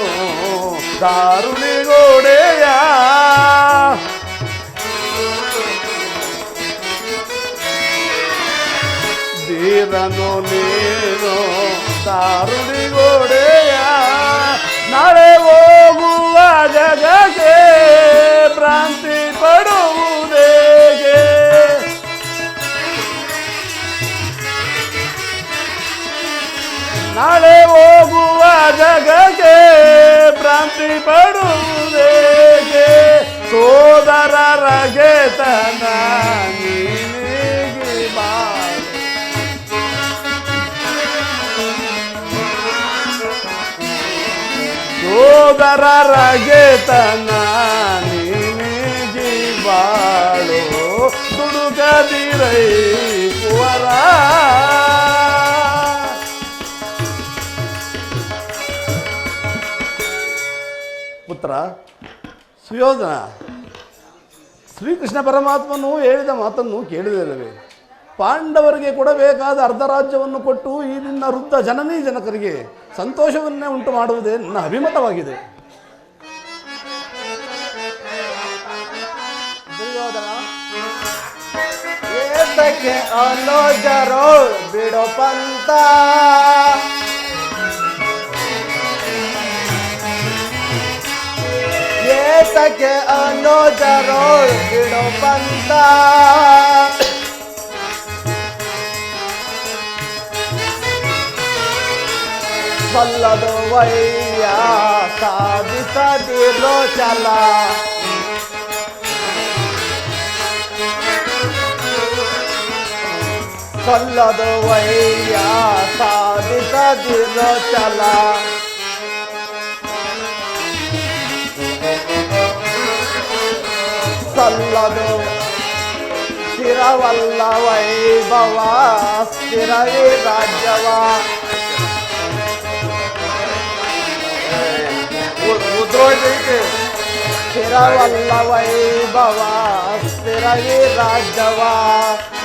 ದಾರುಣಿಗೋಡೆಯ ಧೀರನು ನೀನು ದಾರುಣಿಗೋಡೆಯ ನಾಳೆ ಹೋಗುವ ಜಗಕ್ಕೆ ಭ್ರಾಂತಿ ಪಡುವುದೇಗೆ ನಾಳೆ ಹೋಗುವ ಜಗಕ್ಕೆ ಭ್ರಾಂತಿ ಪಡುವುದೇಗೆ ಸೋದರರ ಗೆತನ ನೀನಿಗೆ ಬಾಳು ಸೋದರರ ಗೆತನ ನೀನಿಗೆ ಬಾಳು ದುಡುಕದಿರೈ ಕುವರ ಪುತ್ರ ಸುಯೋಧನ, ಶ್ರೀಕೃಷ್ಣ ಪರಮಾತ್ಮನು ಹೇಳಿದ ಮಾತನ್ನು ಕೇಳಿದಲ್ಲವೇ? ಪಾಂಡವರಿಗೆ ಕೊಡಬೇಕಾದ ಅರ್ಧ ರಾಜ್ಯವನ್ನು ಕೊಟ್ಟು ಈ ನಿನ್ನ ವೃದ್ಧ ಜನನೀ ಜನಕರಿಗೆ ಸಂತೋಷವನ್ನೇ ಉಂಟು ಮಾಡುವುದೇ ನನ್ನ ಅಭಿಮತವಾಗಿದೆ. ದುರ್ಯೋಧನ ಏತಕ್ಕೆ ಅನೋಜರೋ ಬಿಡೋ ಪಂತ ಏತಕ್ಕೆ ಅನೋಜರೋಳ್ ಬಿಡೋ ಪಂತ ಸಲ್ಲದು ವಯ್ಯ ಸಾಧಿಸದಿರೋ ಚಲ ಸಲ್ಲದು ವಯ್ಯ ಸಾಧಿಸದಿರೋ ಚಲ ಸಲ್ಲದು ಸ್ಥಿರವಲ್ಲ ವೈಭವ ಸ್ಥಿರವೇ ರಾಜ್ಯವ ಸ್ಥಿರವಲ್ಲ ವೈಭವ ಸ್ಥಿರವೇ ರಾಜ್ಯವ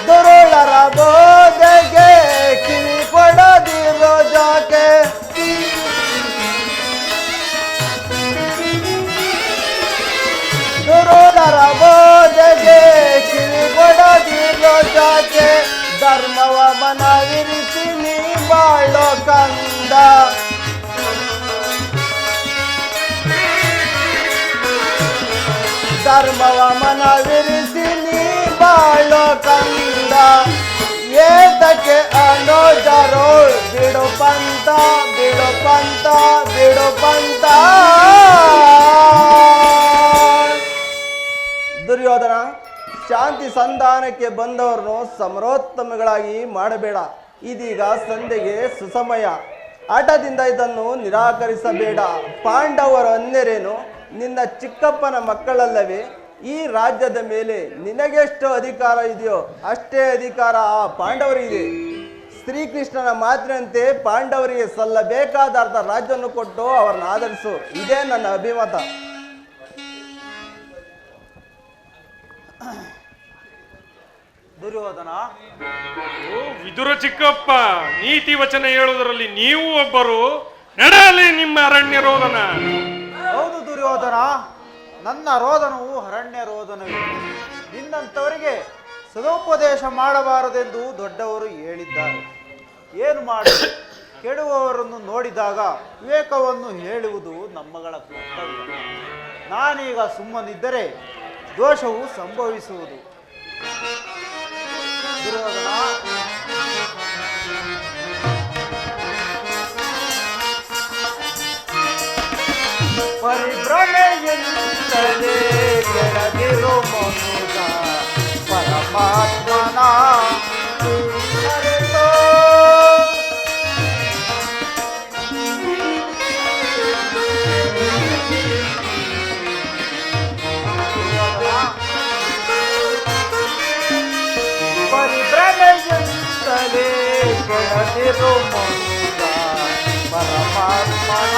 ದುರುಳರ ಬೋಧೆಗೆ ಕಿವಿ ಕೊಡದಿರೋ ಜಾಕೆ ದುರುಳರ ಬೋಧೆಗೆ ಕಿವಿ ಕೊಡದಿರೋ ಜಾಕೆ ಧರ್ಮವ ಮನವಿರಿಸಿ ನೀ ಬಾಳೋ ಕಂದ ಧರ್ಮವ ಮನವಿರಿಸಿ ನೀ ಬಾಳೋ ಕಂದ ಏತಕ್ಕೆ ಅನೋಜರೋಳ್ ಬಿಡು ಪಂತ ಬಿಡು ಪಂತ ಬಿಡು ಪಂತ ದುರ್ಯೋಧನ ಶಾಂತಿ ಸಂಧಾನಕ್ಕೆ ಬಂದವರನ್ನು ಸಮರೋತ್ತಮಗಳಾಗಿ ಮಾಡಬೇಡ. ಇದೀಗ ಸಂಧ್ಯೆಗೆ ಸುಸಮಯ. ಆಟದಿಂದ ಇದನ್ನು ನಿರಾಕರಿಸಬೇಡ. ಪಾಂಡವರು ಅನ್ಯರೇನು? ನಿನ್ನ ಚಿಕ್ಕಪ್ಪನ ಮಕ್ಕಳಲ್ಲವೇ? ಈ ರಾಜ್ಯದ ಮೇಲೆ ನಿನಗೆಷ್ಟು ಅಧಿಕಾರ ಇದೆಯೋ ಅಷ್ಟೇ ಅಧಿಕಾರ ಆ ಪಾಂಡವರಿಗಿದೆ. ಶ್ರೀಕೃಷ್ಣನ ಮಾತಿನಂತೆ ಪಾಂಡವರಿಗೆ ಸಲ್ಲಬೇಕಾದ ಅರ್ಧ ರಾಜ್ಯವನ್ನು ಕೊಟ್ಟು ಅವರನ್ನು ಆಧರಿಸು. ಇದೇ ನನ್ನ ಅಭಿಮತ. ದುರ್ಯೋಧನ, ಓ ವಿದುರ ಚಿಕ್ಕಪ್ಪ, ನೀತಿ ವಚನ ಹೇಳುವುದರಲ್ಲಿ ನೀವು ಒಬ್ಬರು. ನಡೆಯಲಿ ನಿಮ್ಮ ಅರಣ್ಯ ರೋದನ. ಹೌದು ದುರ್ಯೋಧನ, ನನ್ನ ರೋದನವು ಅರಣ್ಯ ರೋದನವೇ. ನಿನ್ನಂಥವರಿಗೆ ಸದೋಪದೇಶ ಮಾಡಬಾರದೆಂದು ದೊಡ್ಡವರು ಹೇಳಿದ್ದಾರೆ. ಏನು ಮಾಡಿ ಕೆಡುವವರನ್ನು ನೋಡಿದಾಗ ವಿವೇಕವನ್ನು ಹೇಳುವುದು ನಮ್ಮಗಳ ಕರ್ತವ್ಯ. ನಾನೀಗ ಸುಮ್ಮನಿದ್ದರೆ ದೋಷವು ಸಂಭವಿಸುವುದು. ದುರ್ಯೋಧನ, ಪರಿಭ್ರಮೆಯಿಂದಲೇ ಕೆಳಗಿರೋ ಮನುಜ ಪರಮಾತ್ಮನ ಮರೆತೋ. ಪರಿಭ್ರಮೆಯಿಂದಲೇ ಕೆಳಗಿರೋ ಮನುಜ ಪರಮಾತ್ಮನ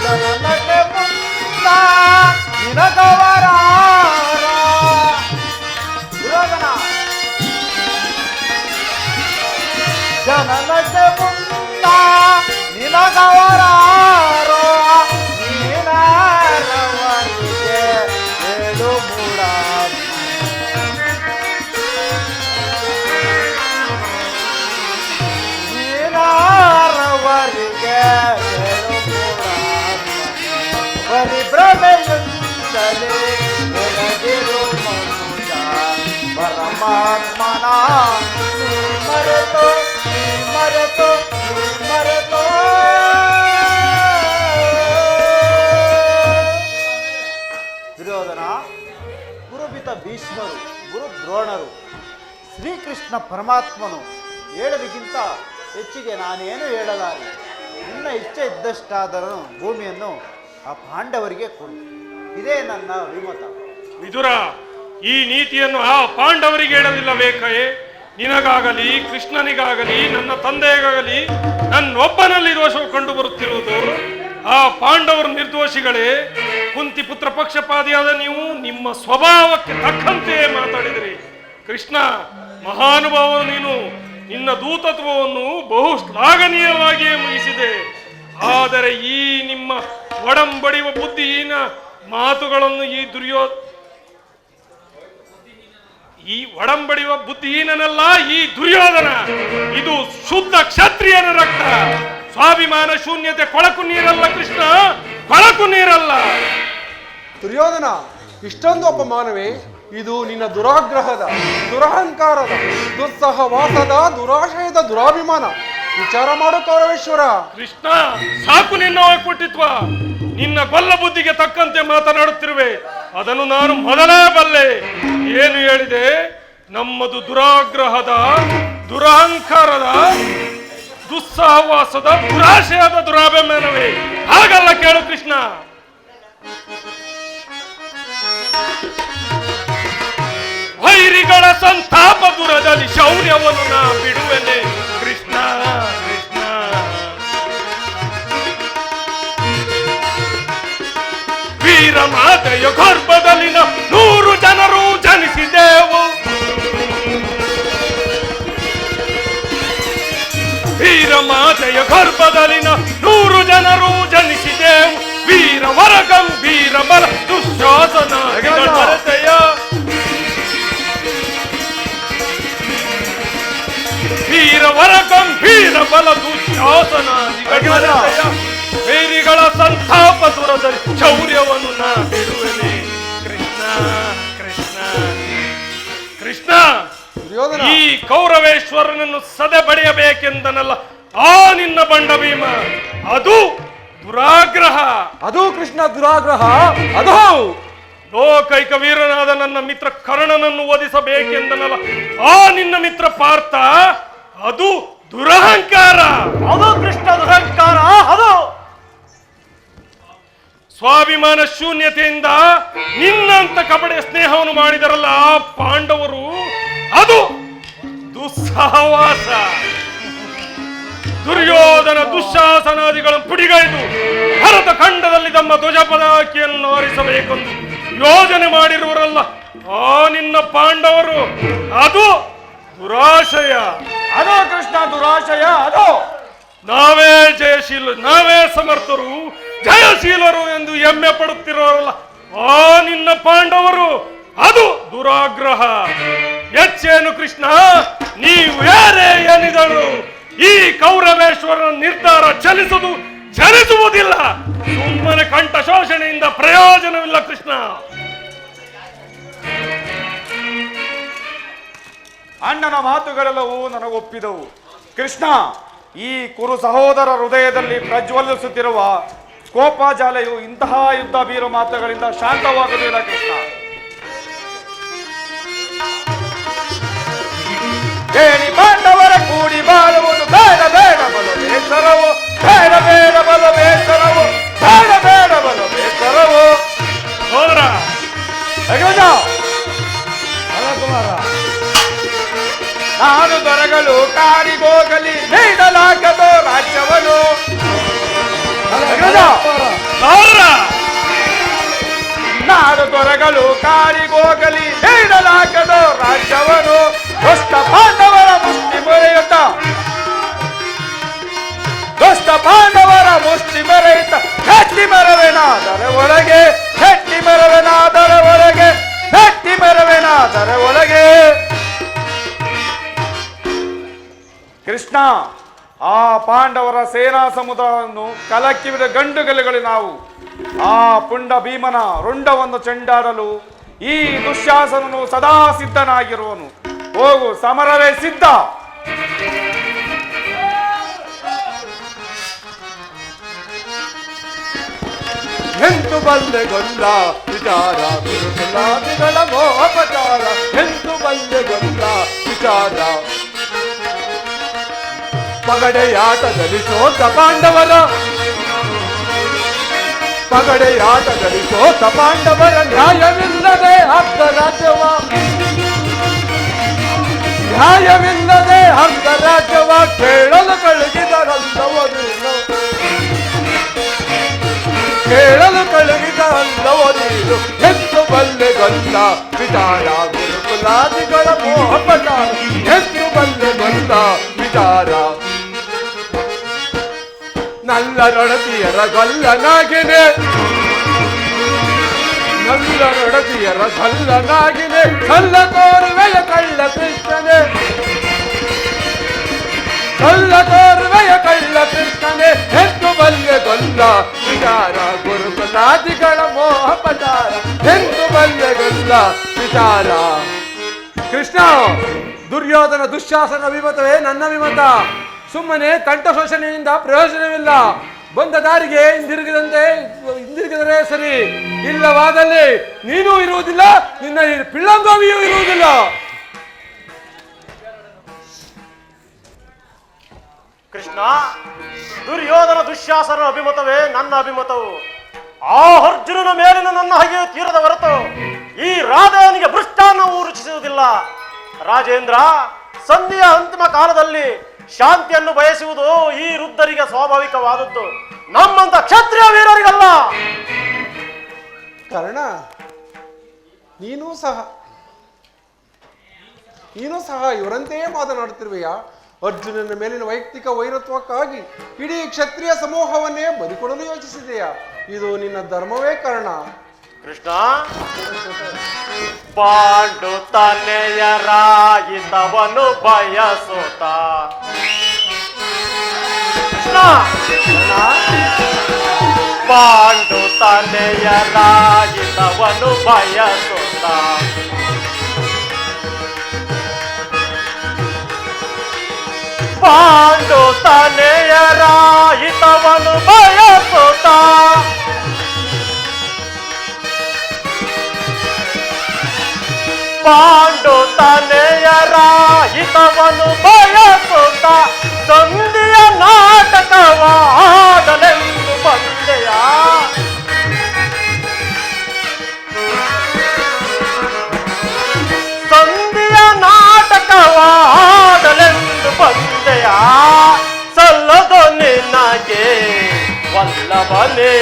ಜನನಕ್ಕೆ ಮುಂದ ನಿನಗವರ ದುರ್ಯೋಧನ, ಜನನಕ್ಕೆ ಮುಂದ ನಿನಗವರ ನೀನವರಿಗೆ ಹೇಳು ಮೂಡ. ನೀನವರಿಗೆ ಪರಿಭ್ರಮೆಯಿಂದಲೇ ಬೆಳಗಿರು ಮನುಜ ಪರಮಾತ್ಮನ ಮರೆತು ಮರೆತು ಮರೆತು. ದುರ್ಯೋಧನ, ಗುರುಪಿತ ಭೀಷ್ಮರು, ಗುರು ದ್ರೋಣರು, ಶ್ರೀಕೃಷ್ಣ ಪರಮಾತ್ಮನು ಹೇಳೋದಕ್ಕಿಂತ ಹೆಚ್ಚಿಗೆ ನಾನೇನು ಹೇಳಲಾರೆ. ನಿನ್ನ ಇಚ್ಛೆ ಇದ್ದಷ್ಟಾದರೂ ಭೂಮಿಯನ್ನು ಆ ಪಾಂಡವರಿಗೆ ಕೊಡು. ಇದೇ ನನ್ನ ಅಭಿಮತ. ವಿದುರ, ಈ ನೀತಿಯನ್ನು ಆ ಪಾಂಡವರಿಗೆ ಹೇಳಲಿಲ್ಲವೇ ಕಯೆ? ನಿನಗಾಗಲಿ ಕೃಷ್ಣನಿಗಾಗಲಿ ನನ್ನ ತಂದೆಗಾಗಲಿ ನನ್ನೊಬ್ಬನಲ್ಲಿ ದೋಷವು ಕಂಡು ಬರುತ್ತಿರುವುದು. ಆ ಪಾಂಡವರು ನಿರ್ದೋಷಿಗಳೇ. ಕುಂತಿ ಪುತ್ರ ಪಕ್ಷಪಾದಿಯಾದ ನೀವು ನಿಮ್ಮ ಸ್ವಭಾವಕ್ಕೆ ತಕ್ಕಂತೆ ಮಾತಾಡಿದಿರಿ. ಕೃಷ್ಣ ಮಹಾನುಭಾವನು ನೀನು. ನಿನ್ನ ದೂತತ್ವವನ್ನು ಬಹು ಶ್ಲಾಘನೀಯವಾಗಿಯೇ ಮುಗಿಸಿದೆ. ಆದರೆ ಈ ನಿಮ್ಮ ಒಡಂಬಡಿಯುವ ಬುದ್ಧಿಹೀನ ಮಾತುಗಳನ್ನು ಈ ಒಡಂಬಡಿಯುವ ಬುದ್ಧಿಹೀನನಲ್ಲ ಈ ದುರ್ಯೋಧನ. ಇದು ಶುದ್ಧ ಕ್ಷತ್ರಿಯನ ರಕ್ತ. ಸ್ವಾಭಿಮಾನ ಶೂನ್ಯತೆ ಕೊಳಕು ನೀರಲ್ಲ ಕೃಷ್ಣ, ಕೊಳಕು ನೀರಲ್ಲ. ದುರ್ಯೋಧನ, ಇಷ್ಟೊಂದು ಅಪಮಾನವೇ? ಇದು ನಿನ್ನ ದುರಾಗ್ರಹದ, ದುರಹಂಕಾರದ, ದುಸ್ಸಹವಾಸದ, ದುರಾಶಯದ ದುರಾಭಿಮಾನ. ವಿಚಾರ ಮಾಡು ಕೌರವೇಶ್ವರ. ಕೃಷ್ಣ, ಸಾಕು ನಿನ್ನ ಒಕ್ಕುಟಿತ್ವ. ನಿನ್ನ ಗೊಲ್ಲ ಬುದ್ಧಿಗೆ ತಕ್ಕಂತೆ ಮಾತನಾಡುತ್ತಿರುವೆ. ಅದನ್ನು ನಾನು ಮೊದಲೇ ಬಲ್ಲೆ. ಏನು ಹೇಳಿದೆ? ನಮ್ಮದು ದುರಾಗ್ರಹದ, ದುರಹಂಕಾರದ, ದುಸ್ಸಹವಾಸದ, ದುರಾಶಯದ ದುರಾಭಿಮಾನವೇ. ಹಾಗಲ್ಲ, ಕೇಳು ಕೃಷ್ಣ. ವೈರಿಗಳ ಸಂತಾಪ ದೂರದಲ್ಲಿ ಶೌರ್ಯವನ್ನು ನಾ ಬಿಡುವೆನೆ ಕೃಷ್ಣ, ಕೃಷ್ಣ. ವೀರ ಮಾತೆಯ ಗರ್ಭದಲ್ಲಿನ 100 ಜನರು ಜನಿಸಿದೆವು. ವೀರ ಮಾತೆಯ ಗರ್ಭದಲ್ಲಿನ 100 ಜನರು ಜನಿಸಿದೆವು. ವೀರ ವರ ಗಂಭೀರ ಬಲ ದುಶ್ಯಾಸನ ಭರತೆಯ. ವೀರ ವರ ಗಂಭೀರ ಬಲ ದುಶ್ಯಾಸನ ವೈರಿಗಳ ಸಂತಾಪ ದೂರದಲ್ಲಿ ಶೌರ್ಯವನ್ನು ನಾ ಬಿಡುವೆನೆ ಕೃಷ್ಣ, ಕೃಷ್ಣ, ಕೃಷ್ಣ. ಈ ಕೌರವೇಶ್ವರನನ್ನು ಸದೆ ಬಡಿಯಬೇಕೆಂದನಲ್ಲ ಆ ನಿನ್ನ ಬಂಡ ಭೀಮ. ಅದು ದುರಾಗ್ರಹ. ಅದು ಕೃಷ್ಣ ದುರಾಗ್ರಹ. ಅದು ಲೋಕೈಕ ವೀರನಾದ ನನ್ನ ಮಿತ್ರ ಕರ್ಣನನ್ನು ವಧಿಸಬೇಕೆಂದನಲ್ಲ ಆ ನಿನ್ನ ಮಿತ್ರ ಪಾರ್ಥ. ಅದು ದುರಹಂಕಾರ. ಅದು ಕೃಷ್ಣ ದುರಹಂಕಾರ. ಅದು ಸ್ವಾಭಿಮಾನ ಶೂನ್ಯತೆಯಿಂದ ನಿನ್ನಂತ ಕಪಡೆಯ ಸ್ನೇಹವನ್ನು ಮಾಡಿದರಲ್ಲ ಆ ಪಾಂಡವರು. ಅದು ದುಸ್ಸಹವಾಸ. ದುರ್ಯೋಧನ ದುಶ್ಯಾಸನಾದಿಗಳನ್ನು ಪುಡಿಗೈದು ಭರತ ಖಂಡದಲ್ಲಿ ತಮ್ಮ ಧ್ವಜ ಪದಾಕಿಯನ್ನು ಹಾರಿಸಬೇಕೆಂದು ಯೋಜನೆ ಮಾಡಿರುವರಲ್ಲ ಆ ನಿನ್ನ ಪಾಂಡವರು. ಅದು ದುರಾಶಯ. ಅದು ಕೃಷ್ಣ ದುರಾಶಯ. ಅದು ನಾವೇ ಜಯಶೀಲ, ನಾವೇ ಸಮರ್ಥರು, ಜಯಶೀಲರು ಎಂದು ಹೆಮ್ಮೆ ಪಡುತ್ತಿರೋರಲ್ಲ ಆ ನಿನ್ನ ಪಾಂಡವರು. ಅದು ದುರಾಗ್ರಹ. ಹೆಚ್ಚೇನು ಕೃಷ್ಣ, ನೀವು ಯಾರೇ ಏನಿದಳು ಈ ಕೌರವೇಶ್ವರನ ನಿರ್ಧಾರ ಚಲಿಸುವುದಿಲ್ಲ. ಸುಮ್ಮನೆ ಕಂಠ ಶೋಷಣೆಯಿಂದ ಪ್ರಯೋಜನವಿಲ್ಲ ಕೃಷ್ಣ. ಅಣ್ಣನ ಮಾತುಗಳೆಲ್ಲವೂ ನನಗೊಪ್ಪಿದವು. ಕೃಷ್ಣ, ಈ ಕುರು ಸಹೋದರ ಹೃದಯದಲ್ಲಿ ಪ್ರಜ್ವಲಿಸುತ್ತಿರುವ ಕೋಪಾಜಾಲೆಯು ಇಂತಹ ಯುದ್ಧ ಬೀರು ಮಾತುಗಳಿಂದ ಶಾಂತವಾಗುವುದಿಲ್ಲ ಕೃಷ್ಣ. ಕೇಳಿ ಪಾಂಡವರ ಕೂಡಿ ಬಾಳುವುದು ಬೇಡ ಬೇಡ ಬಲು ಬೇಸರವು, ಬೇಡ ಬೇಡ ಬಲು ಬೇಸರವು, ಬೇಡ ಬೇಡ ಬಲು ಬೇಸರವು. ಹೋದ್ರ ಕುಮಾರ, ನಾನು ದೊರೆಗಳು ಕಾಡಿಗೋಗಲಿ ನೀಡಲಾಗದು ರಾಜ್ಯವನ್ನು. ನಾಡು ದೊರೆಗಳು ಕಾಡಿಗೋಗಲಿ ನೀಡಲಾಗದು ರಾಜ್ಯವನ್ನು. ದುಷ್ಟ ಪಾಂಡವರ ಮುಷ್ಟಿ ಮೊರೆಯುತ್ತ, ದುಷ್ಟ ಪಾಂಡವರ ಮುಷ್ಟಿ ಮೊರೆಯುತ್ತ ಗಟ್ಟಿ ಮರವೇನಾದರೆ ಒಳಗೆ, ಗಟ್ಟಿ ಮರವೇನಾದರೆ ಒಳಗೆ, ಗಟ್ಟಿ ಮರವೇನಾದರೆ ಒಳಗೆ. ಕೃಷ್ಣ, ಆ ಪಾಂಡವರ ಸೇನಾ ಸಮುದಾಯವನ್ನು ಕಲಕಿವಿದ ಗಂಡುಗಲೆಗಳು ನಾವು. ಆ ಪುಂಡ ಭೀಮನ ರುಂಡವನ್ನು ಚೆಂಡಾಡಲು ಈ ದುಶ್ಯಾಸನನು ಸದಾ ಸಿದ್ಧನಾಗಿರುವನು. ಹೋಗು, ಸಮರವೇ ಸಿದ್ಧ. ಎಂತು ಬಲ್ಲೆಗೊಲ್ಲ ವಿಚಾರ ಗುರುಕುಲಾದಿಗಳ ಮೋಪಚಾರ, ಎಂತು ಬಲ್ಲೆಗೊಲ್ಲ ವಿಚಾರ. ಪಗಡೆಯಾಟದಲ್ಲಿ ಸೋತ ಪಾಂಡವರ, ಪಗಡೆಯಾಟದಲ್ಲಿ ಸೋತ ಪಾಂಡವರ ನ್ಯಾಯವಿಲ್ಲದೆ ಅರ್ಧ ರಾಜ್ಯವ, ನ್ಯಾಯವಿಲ್ಲದೆ ಅರ್ಧ ರಾಜ್ಯವ ಕೇಳಲು ಕಳುಹಿದರಲ್ಲವನು, ಕೇಳಲು ಕಳುಹಿದರಲ್ಲವನು. ಎಂದು ಬಲ್ಲೆಗೊಲ್ಲ ವಿಚಾರ ಗುರುಕುಲಾದಿಗಳ ಮೋಹಪಚಾರ, ಎಂದು ಬಲ್ಲೆಗೊಲ್ಲ ವಿಚಾರ. ನಲ್ಲರೊಡತಿಯರ ಗಲ್ಲನಾಗಿನೆ, ನಲ್ಲರೊಡತಿಯರ ಗಲ್ಲನಾಗಿನೆ ಕಳ್ಳ ತೋರುವೆಯ ಕಳ್ಳ ಕೃಷ್ಣನೇ ಕಳ್ಳ ತೋರುವೆಯ ಕಳ್ಳ ಕೃಷ್ಣನೇ ಎಂದು ಬಲ್ಲೆ ಗೊಲ್ಲ ವಿಚಾರ ಗುರುಕುಲಾದಿಗಳ ಮೋಹ ಪಚಾರ ಎಂದು ಬಲ್ಲೆ ಗೊಲ್ಲ ವಿಚಾರ. ಕೃಷ್ಣ, ದುರ್ಯೋಧನ ದುಶ್ಯಾಸನ ಅಭಿಮತವೇ ನನ್ನ ಅಭಿಮತ. ಸುಮ್ಮನೆ ಕಂಠ ಶೋಷಣೆಯಿಂದ ಪ್ರಯೋಜನವಿಲ್ಲ. ಬಂದ ದಾರಿಗೆ ಹಿಂದಿರುಗಿದರೆ ಸರಿ, ಇಲ್ಲವಾದಲ್ಲಿ ನೀನೂ ಇರುವುದಿಲ್ಲ, ನಿನ್ನ ಪಿಳ್ಳಂಗೋವಿಯೂ ಇರುವುದಿಲ್ಲ. ಕೃಷ್ಣ, ದುರ್ಯೋಧನ ದುಶ್ಯಾಸನ ಅಭಿಮತವೇ ನನ್ನ ಅಭಿಮತವು. ಆ ಅರ್ಜುನನ ಮೇಲಿನ ನನ್ನ ಹಗೆಯು ತೀರದ ಹೊರತು ಈ ರಾಧೆಯನಿಗೆ ಭೃಷ್ಟಾನ್ನವು ರುಚಿಸುವುದಿಲ್ಲ. ರಾಜೇಂದ್ರ, ಸಂಧಿಯ ಅಂತಿಮ ಕಾಲದಲ್ಲಿ ಶಾಂತಿಯನ್ನು ಬಯಸುವುದು ಈ ವೃದ್ಧರಿಗೆ ಸ್ವಾಭಾವಿಕವಾದದ್ದು, ನಮ್ಮಂತ ಕ್ಷತ್ರಿಯ ವೀರರಿಗಲ್ಲ. ಕರ್ಣ, ನೀನೂ ಸಹ ಇವರಂತೆಯೇ ಮಾತನಾಡುತ್ತಿರುವೆಯಾ? ಅರ್ಜುನನ ಮೇಲಿನ ವೈಯಕ್ತಿಕ ವೈರತ್ವಕ್ಕಾಗಿ ಇಡೀ ಕ್ಷತ್ರಿಯ ಸಮೂಹವನ್ನೇ ಬದುಕೊಡಲು ಯೋಚಿಸಿದೆಯಾ? ಇದು ನಿನ್ನ ಧರ್ಮವೇ ಕರ್ಣ. ಕೃಷ್ಣ, ಪಾಂಡು ತನೆಯರಾಯಿತವನು ಬಯಸುತ್ತ. ಕೃಷ್ಣ, ಪಾಂಡು ತನೆಯರಾಯಿತವನು ಬಯಸುತ್ತ. ಪಾಂಡು ತನೆಯರಾಯಿತವನು ಬಯಸುತ್ತ. ಪಾಂಡು ತನೆಯರಾಯಿತವನು ಬಯಸುತ್ತ ಸಂಧಿಯ ನಾಟಕವಾಡಲೆಂದು ಬಂದೆಯ. ಸಂಧಿಯ ನಾಟಕವಾಡಲೆಂದು ಬಂದೆಯ. ಸಲ್ಲದು ನಿನಗೆ ವಲ್ಲಭನೇ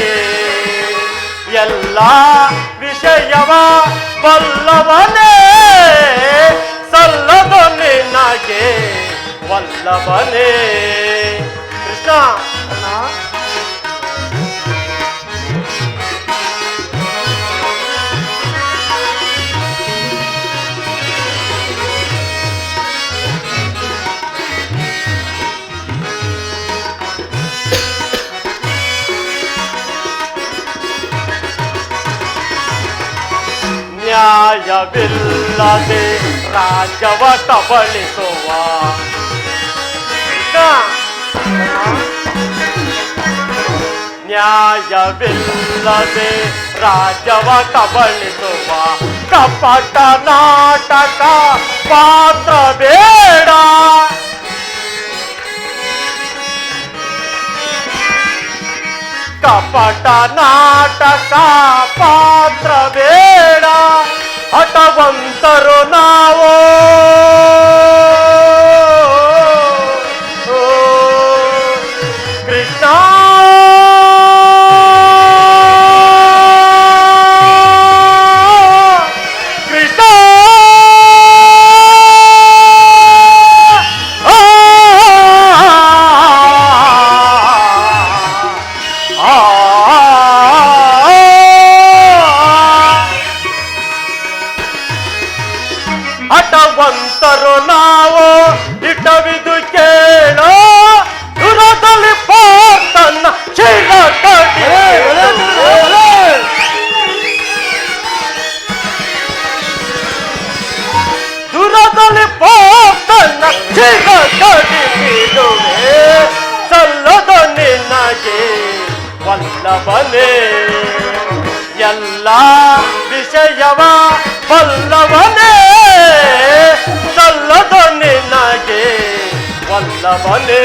ಎಲ್ಲ ವಿಷಯವ ಬಲ್ಲವನೇ. ಸಲ್ಲದು ನಿನಗೆ ವಲ್ಲಭನೇ. ಕೃಷ್ಣ, ನ್ಯಾಯವಿಲ್ಲದೆ ರಾಜ್ಯವ ಕಬಳಿಸುವ. ನ್ಯಾಯವಿಲ್ಲದೆ ರಾಜ್ಯವ ಕಬಳಿಸುವ ಕಪಟ ನಾಟಕ ಪಾತ್ರ ಬೇಡ. ಕಪಟ ನಾಟಕ ಪಾತ್ರ ಬೇಡ. ಹಠವಂತರು ನಾವು ಕೃಷ್ಣ. ಕೃಷ್ಣ, ಹಠವಂತರು ನಾವು ಇಟವಿದು ಕೇಳೋ ದುರದಲ್ಲಿ ತನ್ನ ಶಿರ ದುರದಲ್ಲಿ ತನ್ನ ಶಿರ ಕಡಿದುವೆ. ಸಲ್ಲದ ನಿನಗೆ ವಲ್ಲಭನೇ ಎಲ್ಲ ವಿಷಯವ ಬಲ್ಲವನೇ. ಸಲ್ಲದ ನಿನಗೆ ವಲ್ಲಭನೇ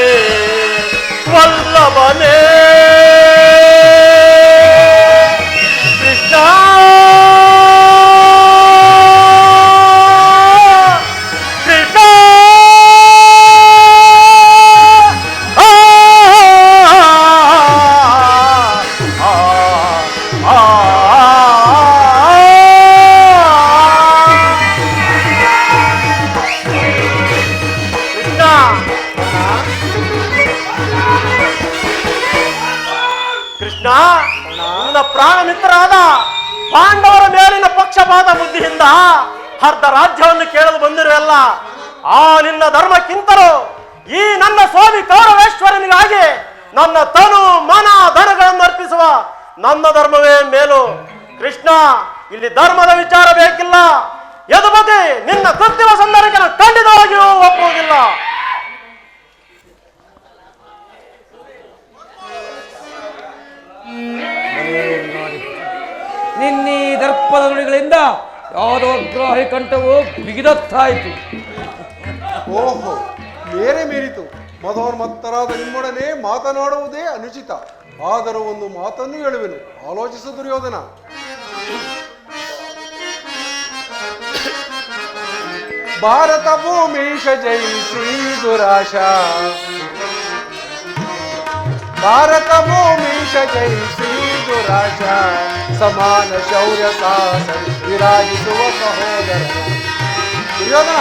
ವಲ್ಲಭನೇ. ಕೃಷ್ಣ, ಕೃಷ್ಣ, ಕೃಷ್ಣ, ನನ್ನ ಪ್ರಾಣ ಮಿತ್ರರಾದ ಪಾಂಡವರ ಮೇಲಿನ ಪಕ್ಷಪಾತ ಬುದ್ಧಿಯಿಂದ ಅರ್ಧ ರಾಜ್ಯವನ್ನು ಕೇಳಲು ಬಂದಿರುವಲ್ಲ. ಆ ನಿನ್ನ ಧರ್ಮಕ್ಕಿಂತಲೂ ಈ ನನ್ನ ಸ್ವಾಮಿ ಕೌರವೇಶ್ವರನಿಗಾಗಿ ನನ್ನ ತನು ಮನ ಧನಗಳನ್ನು ಅರ್ಪಿಸುವ ನನ್ನ ಧರ್ಮವೇ ಮೇಲು. ಕೃಷ್ಣ, ಇಲ್ಲಿ ಧರ್ಮದ ವಿಚಾರ ಬೇಕಿಲ್ಲ. ಯದುಪತಿ, ನಿನ್ನ ಕೃತ್ರಿಮ ಸಂದರ್ಭಕ್ಕೆ ನಾನು ಖಂಡಿತವಾಗಿಯೂ ಒಪ್ಪುವುದಿಲ್ಲ. ನಿನ್ನೀ ದರ್ಪದ ನುಡಿಗಳಿಂದ ಯಾವುದೋ ಗ್ರಾಹಿ ಕಂಠವು ಬಿಗಿದತ್ತಾಯಿತು. ಓಹೋ, ಮೇರೆ ಮೀರಿತು. ಮದೋನ್ಮತ್ತರಾದ ನಿಮ್ಮೊಡನೆ ಮಾತನಾಡುವುದೇ ಅನುಚಿತ. ಆದರೂ ಒಂದು ಮಾತನ್ನು ಹೇಳುವೆನು, ಆಲೋಚಿಸು ದುರ್ಯೋಧನ. ಭಾರತ ಭೂಮೀಶ ಜಯಿಸಿ ದುರಾಶ, ಭಾರತ ಭೂಮೀಶ ಜಯಿಸಿ ದುರಾಶ, ಸಮಾನ ಶೌರ್ಯ ಸಾಹಸ ವಿರಾಜಿಸುವ ಸಹೋದರ. ದುರ್ಯೋಧನ,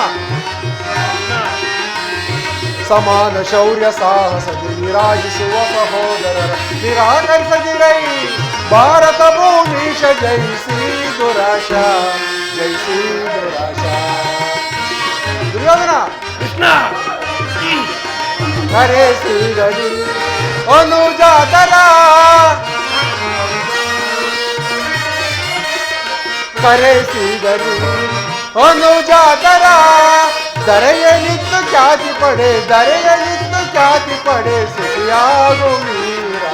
ಸಮಾನ ಶೌರ್ಯ ಸಾಹಸದಿ ವಿರಾಜಿಸುವ ಸಹೋದರರ ನಿರಾಕರಿಸದಿರೈ. ಭಾರತ ಭೂಮೀಶ ಜಯಿಸಿ ದುರಾಶ, ಜಯಿಸಿ ದುರಾಶ. ದುರ್ಯೋಧನ, ಕೃಷ್ಣ, ಕರೆಸಿಗಲಿ ಅನುಜಾತರ, ಕರೆಸಿಗಲಿ ಅನುಜಾತರ. ದರೆಯಲಿತ್ತು ಖ್ಯಾತಿ ಪಡೆ, ದರೆಯಲಿತ್ತು ಖ್ಯಾತಿ ಪಡೆ, ಸುಖಿಯಾಗು ವೀರ.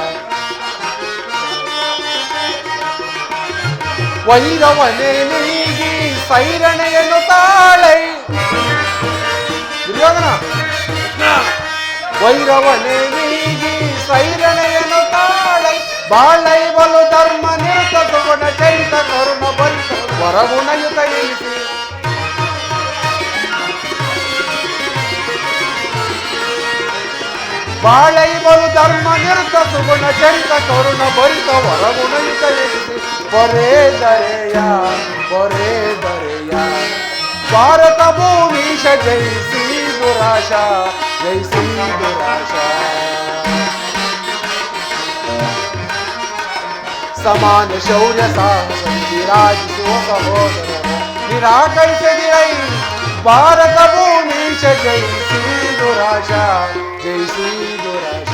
ವೈರವನೇ ನೀಗಿ ಸೈರಣೆಯನ್ನು ತಾಳೈ. ದುರ್ಯೋಧನ, ವೈರವನೇ ನೀಗಿ ಸೈರಣೆಯನ್ನು ತಾಳೈ. ಬಾಳೈ ಬಲು ಧರ್ಮ ನಿರುತ ಸುಗುಣ ಚರಿತ ಕರುಣ ಬಲಿತ ವರಗುಣಯುತ ಎನಿಸಿ. ಬಾಳೈ ಬಲು ಧರ್ಮ ನಿರುತ ಸುಗುಣ ಚರಿತ ಕರುಣ ಭರಿತ ವರಗುಣಯುತ ಎನಿಸಿ. ಬರೇ ದರೆಯ, ಬರೇ ದರೆಯ. ಭಾರತ ಭೂಮೀಶ ಜಯಿಸಿ ದುರಾಶ, ಜಯಿಸಿ ದುರಾಶ. ಸಮಾನ ಶೌರ್ಯ ಸಾಹಸ ವಿರಾಜಿಸುವ ಸಹೋದರ ನಿರಾಕರಿಸದಿರೈ. ಭಾರತ ಭೂಮೀಶ ಜಯಿಸಿ ದುರಾಶ, ಜಯಿಸಿ ದುರಾಶ.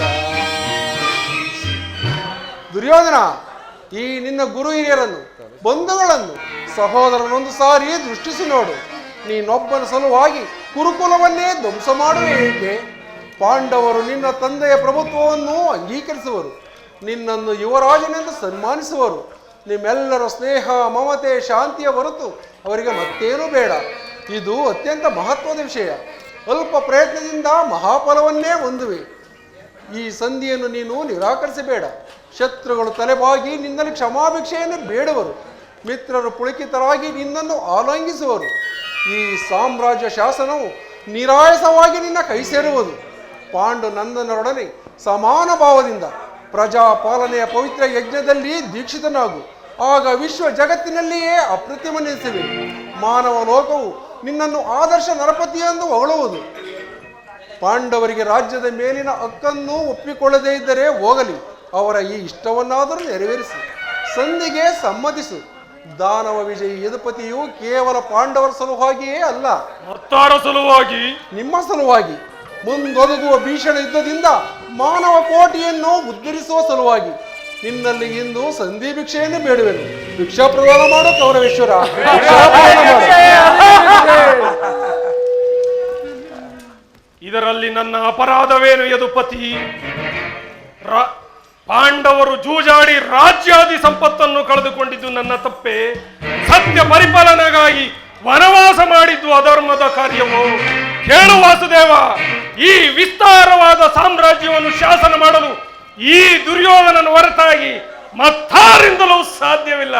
ದುರ್ಯೋಧನ, ಈ ನಿನ್ನ ಗುರು ಹಿರಿಯರನ್ನು, ಬಂಧುಗಳನ್ನು, ಸಹೋದರನೊಂದು ಸಾರಿ ದೃಷ್ಟಿಸಿ ನೋಡು. ನೀನೊಬ್ಬನ ಸಲುವಾಗಿ ಕುರುಕುಲವನ್ನೇ ಧ್ವಂಸ ಮಾಡುವ ಏಕೆ? ಪಾಂಡವರು ನಿನ್ನ ತಂದೆಯ ಪ್ರಭುತ್ವವನ್ನು ಅಂಗೀಕರಿಸುವರು, ನಿನ್ನನ್ನು ಯುವರಾಜನೆಂದು ಸನ್ಮಾನಿಸುವರು. ನಿಮ್ಮೆಲ್ಲರ ಸ್ನೇಹ, ಮಮತೆ, ಶಾಂತಿಯ ಹೊರತು ಅವರಿಗೆ ಮತ್ತೇನೂ ಬೇಡ. ಇದು ಅತ್ಯಂತ ಮಹತ್ವದ ವಿಷಯ. ಅಲ್ಪ ಪ್ರಯತ್ನದಿಂದ ಮಹಾಫಲವನ್ನೇ ಹೊಂದುವೆ. ಈ ಸಂಧಿಯನ್ನು ನೀನು ನಿರಾಕರಿಸಬೇಡ. ಶತ್ರುಗಳು ತಲೆಬಾಗಿ ನಿನ್ನಲ್ಲಿ ಕ್ಷಮಾಭಿಕ್ಷೆಯನ್ನು ಬೇಡುವರು. ಮಿತ್ರರು ಪುಳಕಿತರಾಗಿ ನಿನ್ನನ್ನು ಆಲಂಘಿಸುವರು. ಈ ಸಾಮ್ರಾಜ್ಯ ಶಾಸನವು ನಿರಾಯಸವಾಗಿ ನಿನ್ನ ಕೈ ಸೇರುವುದು. ಪಾಂಡು ನಂದನರೊಡನೆ ಸಮಾನ ಭಾವದಿಂದ ಪ್ರಜಾಪಾಲನೆಯ ಪವಿತ್ರ ಯಜ್ಞದಲ್ಲಿ ದೀಕ್ಷಿತನಾಗು. ಆಗ ವಿಶ್ವ ಜಗತ್ತಿನಲ್ಲಿಯೇ ಅಪ್ರತಿಮನೆನಿಸುವೆ. ಮಾನವ ಲೋಕವು ನಿನ್ನನ್ನು ಆದರ್ಶ ನರಪತಿ ಎಂದು ಹೊಗಳುವುದು. ಪಾಂಡವರಿಗೆ ರಾಜ್ಯದ ಮೇಲಿನ ಹಕ್ಕನ್ನು ಒಪ್ಪಿಕೊಳ್ಳದೇ ಇದ್ದರೆ ಹೋಗಲಿ, ಅವರ ಈ ಇಷ್ಟವನ್ನಾದರೂ ನೆರವೇರಿಸು. ಸಂಧಿಗೆ ಸಮ್ಮತಿಸು. ದಾನವ ವಿಜಯಿ ಯದುಪತಿಯು ಕೇವಲ ಪಾಂಡವರ ಸಲುವಾಗಿಯೇ ಅಲ್ಲ, ಮತ್ತಾರ ಸಲುವಾಗಿ, ನಿಮ್ಮ ಸಲುವಾಗಿ, ಮುಂದೊದಗುವ ಭೀಷಣ ಯುದ್ಧದಿಂದ ಮಾನವ ಕೋಟಿಯನ್ನು ಉದ್ಧರಿಸುವ ಸಲುವಾಗಿ ನಿನ್ನಲ್ಲಿ ಇಂದು ಸಂಧಿ ಭಿಕ್ಷೆಯನ್ನು ಬೇಡುವೆನು. ಭಿಕ್ಷಾ ಪ್ರದಾನ ಮಾಡು ಕೌರವೇಶ್ವರ, ಭಿಕ್ಷಾ ಪ್ರದಾನ ಮಾಡು. ಇದರಲ್ಲಿ ನನ್ನ ಅಪರಾಧವೇನು ಯದುಪತಿ? ಪಾಂಡವರು ಜೂಜಾಡಿ ರಾಜ್ಯಾದಿ ಸಂಪತ್ತನ್ನು ಕಳೆದುಕೊಂಡಿದ್ದು ನನ್ನ ತಪ್ಪೆ. ಸತ್ಯ ಪರಿಪಾಲನೆಗಾಗಿ ವನವಾಸ ಮಾಡಿದ್ದು ಅಧರ್ಮದ ಕಾರ್ಯವು. ಕೇಳು ವಾಸುದೇವ, ಈ ವಿಸ್ತಾರವಾದ ಸಾಮ್ರಾಜ್ಯವನ್ನು ಶಾಸನ ಮಾಡಲು ಈ ದುರ್ಯೋಧನನ ಹೊರತಾಗಿ ಮತ್ತಾರಿಂದಲೂ ಸಾಧ್ಯವಿಲ್ಲ.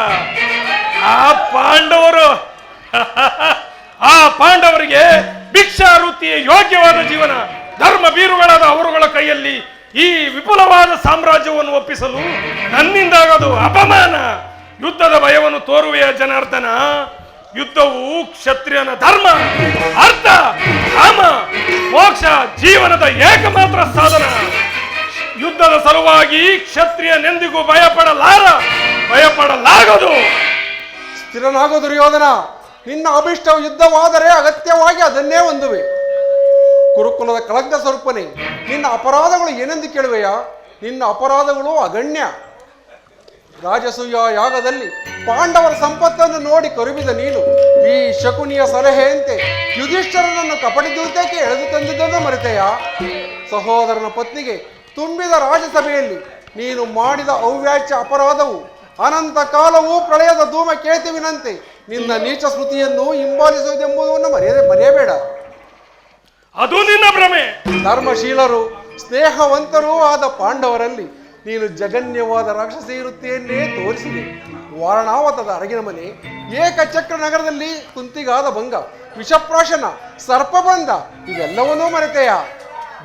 ಆ ಪಾಂಡವರಿಗೆ ಭಿಕ್ಷಾ ವೃತ್ತಿಯ ಯೋಗ್ಯವಾದ ಜೀವನ, ಧರ್ಮ ಬೀರುಗಳಾದ ಅವರುಗಳ ಕೈಯಲ್ಲಿ ಈ ವಿಪುಲವಾದ ಸಾಮ್ರಾಜ್ಯವನ್ನು ಒಪ್ಪಿಸಲು ನನ್ನಿಂದಾಗದು ಅಪಮಾನ. ಯುದ್ಧದ ಭಯವನ್ನು ತೋರುವೆಯ ಜನಾರ್ದನ? ಯುದ್ಧವು ಕ್ಷತ್ರಿಯನ ಧರ್ಮ, ಅರ್ಥ, ಕಾಮ, ಮೋಕ್ಷ, ಜೀವನದ ಏಕಮಾತ್ರ ಸಾಧನ. ಯುದ್ಧದ ಸಲುವಾಗಿ ಕ್ಷತ್ರಿಯನೆಂದಿಗೂ ಭಯಪಡಲಾಗದು. ಸ್ಥಿರನಾಗೋ ದುರ್ಯೋಧನ. ನಿನ್ನ ಅಭಿಷ್ಟ ಯುದ್ಧವಾದರೆ ಅಗತ್ಯವಾಗಿ ಅದನ್ನೇ ಹೊಂದುವೆ. ಕುರುಕುಲದ ಕಳಂಕ ಸ್ವರೂಪನೇ, ನಿನ್ನ ಅಪರಾಧಗಳು ಏನೆಂದು ಕೇಳುವೆಯಾ? ನಿನ್ನ ಅಪರಾಧಗಳು ಅಗಣ್ಯ. ರಾಜಸೂಯ ಯಾಗದಲ್ಲಿ ಪಾಂಡವರ ಸಂಪತ್ತನ್ನು ನೋಡಿ ಕರುಬಿದ ನೀನು ಈ ಶಕುನಿಯ ಸಲಹೆಯಂತೆ ಯುಧಿಷ್ಠರನನ್ನು ಕಪಟಿದೂತಕ್ಕೆ ಎಳೆದು ತಂದಿದ್ದನ್ನು ಮರೆತೆಯಾ? ಸಹೋದರನ ಪತ್ನಿಗೆ ತುಂಬಿದ ರಾಜಸಭೆಯಲ್ಲಿ ನೀನು ಮಾಡಿದ ಅವ್ಯಾಚ್ಯ ಅಪರಾಧವು ಅನಂತ ಕಾಲವೂ ಪ್ರಳಯದ ಧೂಮಕೇತುವಿನಂತೆ ನಿನ್ನ ನೀಚ ಸ್ಮೃತಿಯನ್ನು ಹಿಂಬಾಲಿಸುವುದೆಂಬುದನ್ನು ಮರೆಯಬೇಡ. ಅದು ನಿನ್ನ ಭ್ರಮೆ. ಧರ್ಮಶೀಲರು ಸ್ನೇಹವಂತರೂ ಆದ ಪಾಂಡವರಲ್ಲಿ ನೀನು ಜಗನ್ಯವಾದ ರಾಕ್ಷಸಿ ಇರುತ್ತೆಯನ್ನೇ ತೋರಿಸಿದೆ. ವಾರಣಾವತದ ಅರಗಿನ ಮನೆ, ಏಕಚಕ್ರ ನಗರದಲ್ಲಿ ಕುಂತಿಗಾದ ಭಂಗ, ವಿಷಪ್ರಾಶನ, ಸರ್ಪಬಂಧ ಇವೆಲ್ಲವನ್ನೂ ಮರೆತೆಯ?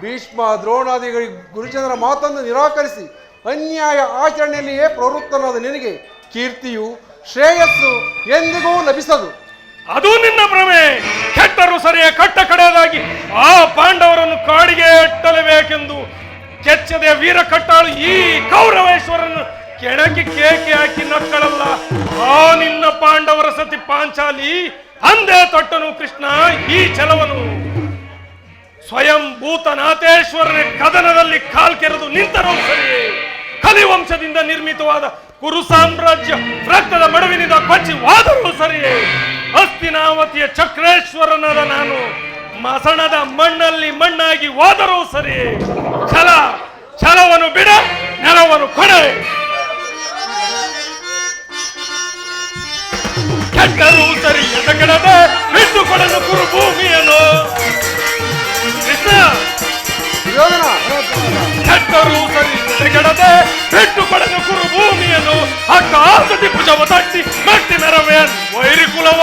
ಭೀಷ್ಮ ದ್ರೋಣಾದಿ ಗುರುಜನರ ಮಾತನ್ನು ನಿರಾಕರಿಸಿ ಅನ್ಯಾಯ ಆಚರಣೆಯಲ್ಲಿಯೇ ಪ್ರವೃತ್ತನಾದ ನಿನಗೆ ಕೀರ್ತಿಯು ಶ್ರೇಯಸ್ಸು ಎಂದಿಗೂ ಲಭಿಸದು. ಅದು ನಿನ್ನ ಭ್ರಮೆ. ಕೆಟ್ಟರು ಸರಿಯ ಕಟ್ಟ ಕಡೆಯದಾಗಿ ಆ ಪಾಂಡವರನ್ನು ಕಾಡಿಗೆ ಎಟ್ಟಲೇಬೇಕೆಂದು ಕೆಚ್ಚದೆ ವೀರ ಕಟ್ಟಾಳು ಈ ಕೌರವೇಶ್ವರನ್ನು ಕೆಣಕಿ ಕೇಕೆ ಹಾಕಿ ನಕ್ಕಳಲ್ಲ ಆ ನಿನ್ನ ಪಾಂಡವರ ಸತಿ ಪಾಂಚಾಲಿ ಅಂದೇ ತೊಟ್ಟನು ಕೃಷ್ಣ ಈ ಛಲವನು. ಸ್ವಯಂ ಭೂತನಾಥೇಶ್ವರನ ಕದನದಲ್ಲಿ ಕಾಲ್ಕೆರೆದು ನಿಂತರೂ ಸರಿ. ಕಲಿವಂಶದಿಂದ ನಿರ್ಮಿತವಾದ ಕುರು ಸಾಮ್ರಾಜ್ಯ ರಕ್ತದ ಮಡುವಿನಿಂದ ಕೊಚ್ಚಿವಾದರೂ ಸರಿಯೇ. ಹಸ್ತಿನಾವತಿಯ ಚಕ್ರೇಶ್ವರನಾದ ನಾನು ಮಸಣದ ಮಣ್ಣಲ್ಲಿ ಮಣ್ಣಾಗಿ ಹೋದರೂ ಸರಿ. ಛಲವನ್ನು ಬಿಡ, ನೆಲವನ್ನು ಕೊಡೆ. ಕೆಟ್ಟರೂ ಸರಿ ಎದೆಗೆಡದೆ ಬಿಟ್ಟು ಕೊಡಲು ಕುರು ಭೂಮಿಯನ್ನು. ಕೃಷ್ಣ, ಕೆಟ್ಟರೂ ಸರಿ ಎದೆಗೆಡದೆ ಬಿಟ್ಟು ಕೊಡಲು ಕುರು ಭೂಮಿಯನ್ನು. ಅಕ್ಕ ಆಸತಿ ಭುಜವ ತಟ್ಟಿ ಗಟ್ಟಿ ಮೆರವೇನ್ ವೈರಿ ಕುಲವ.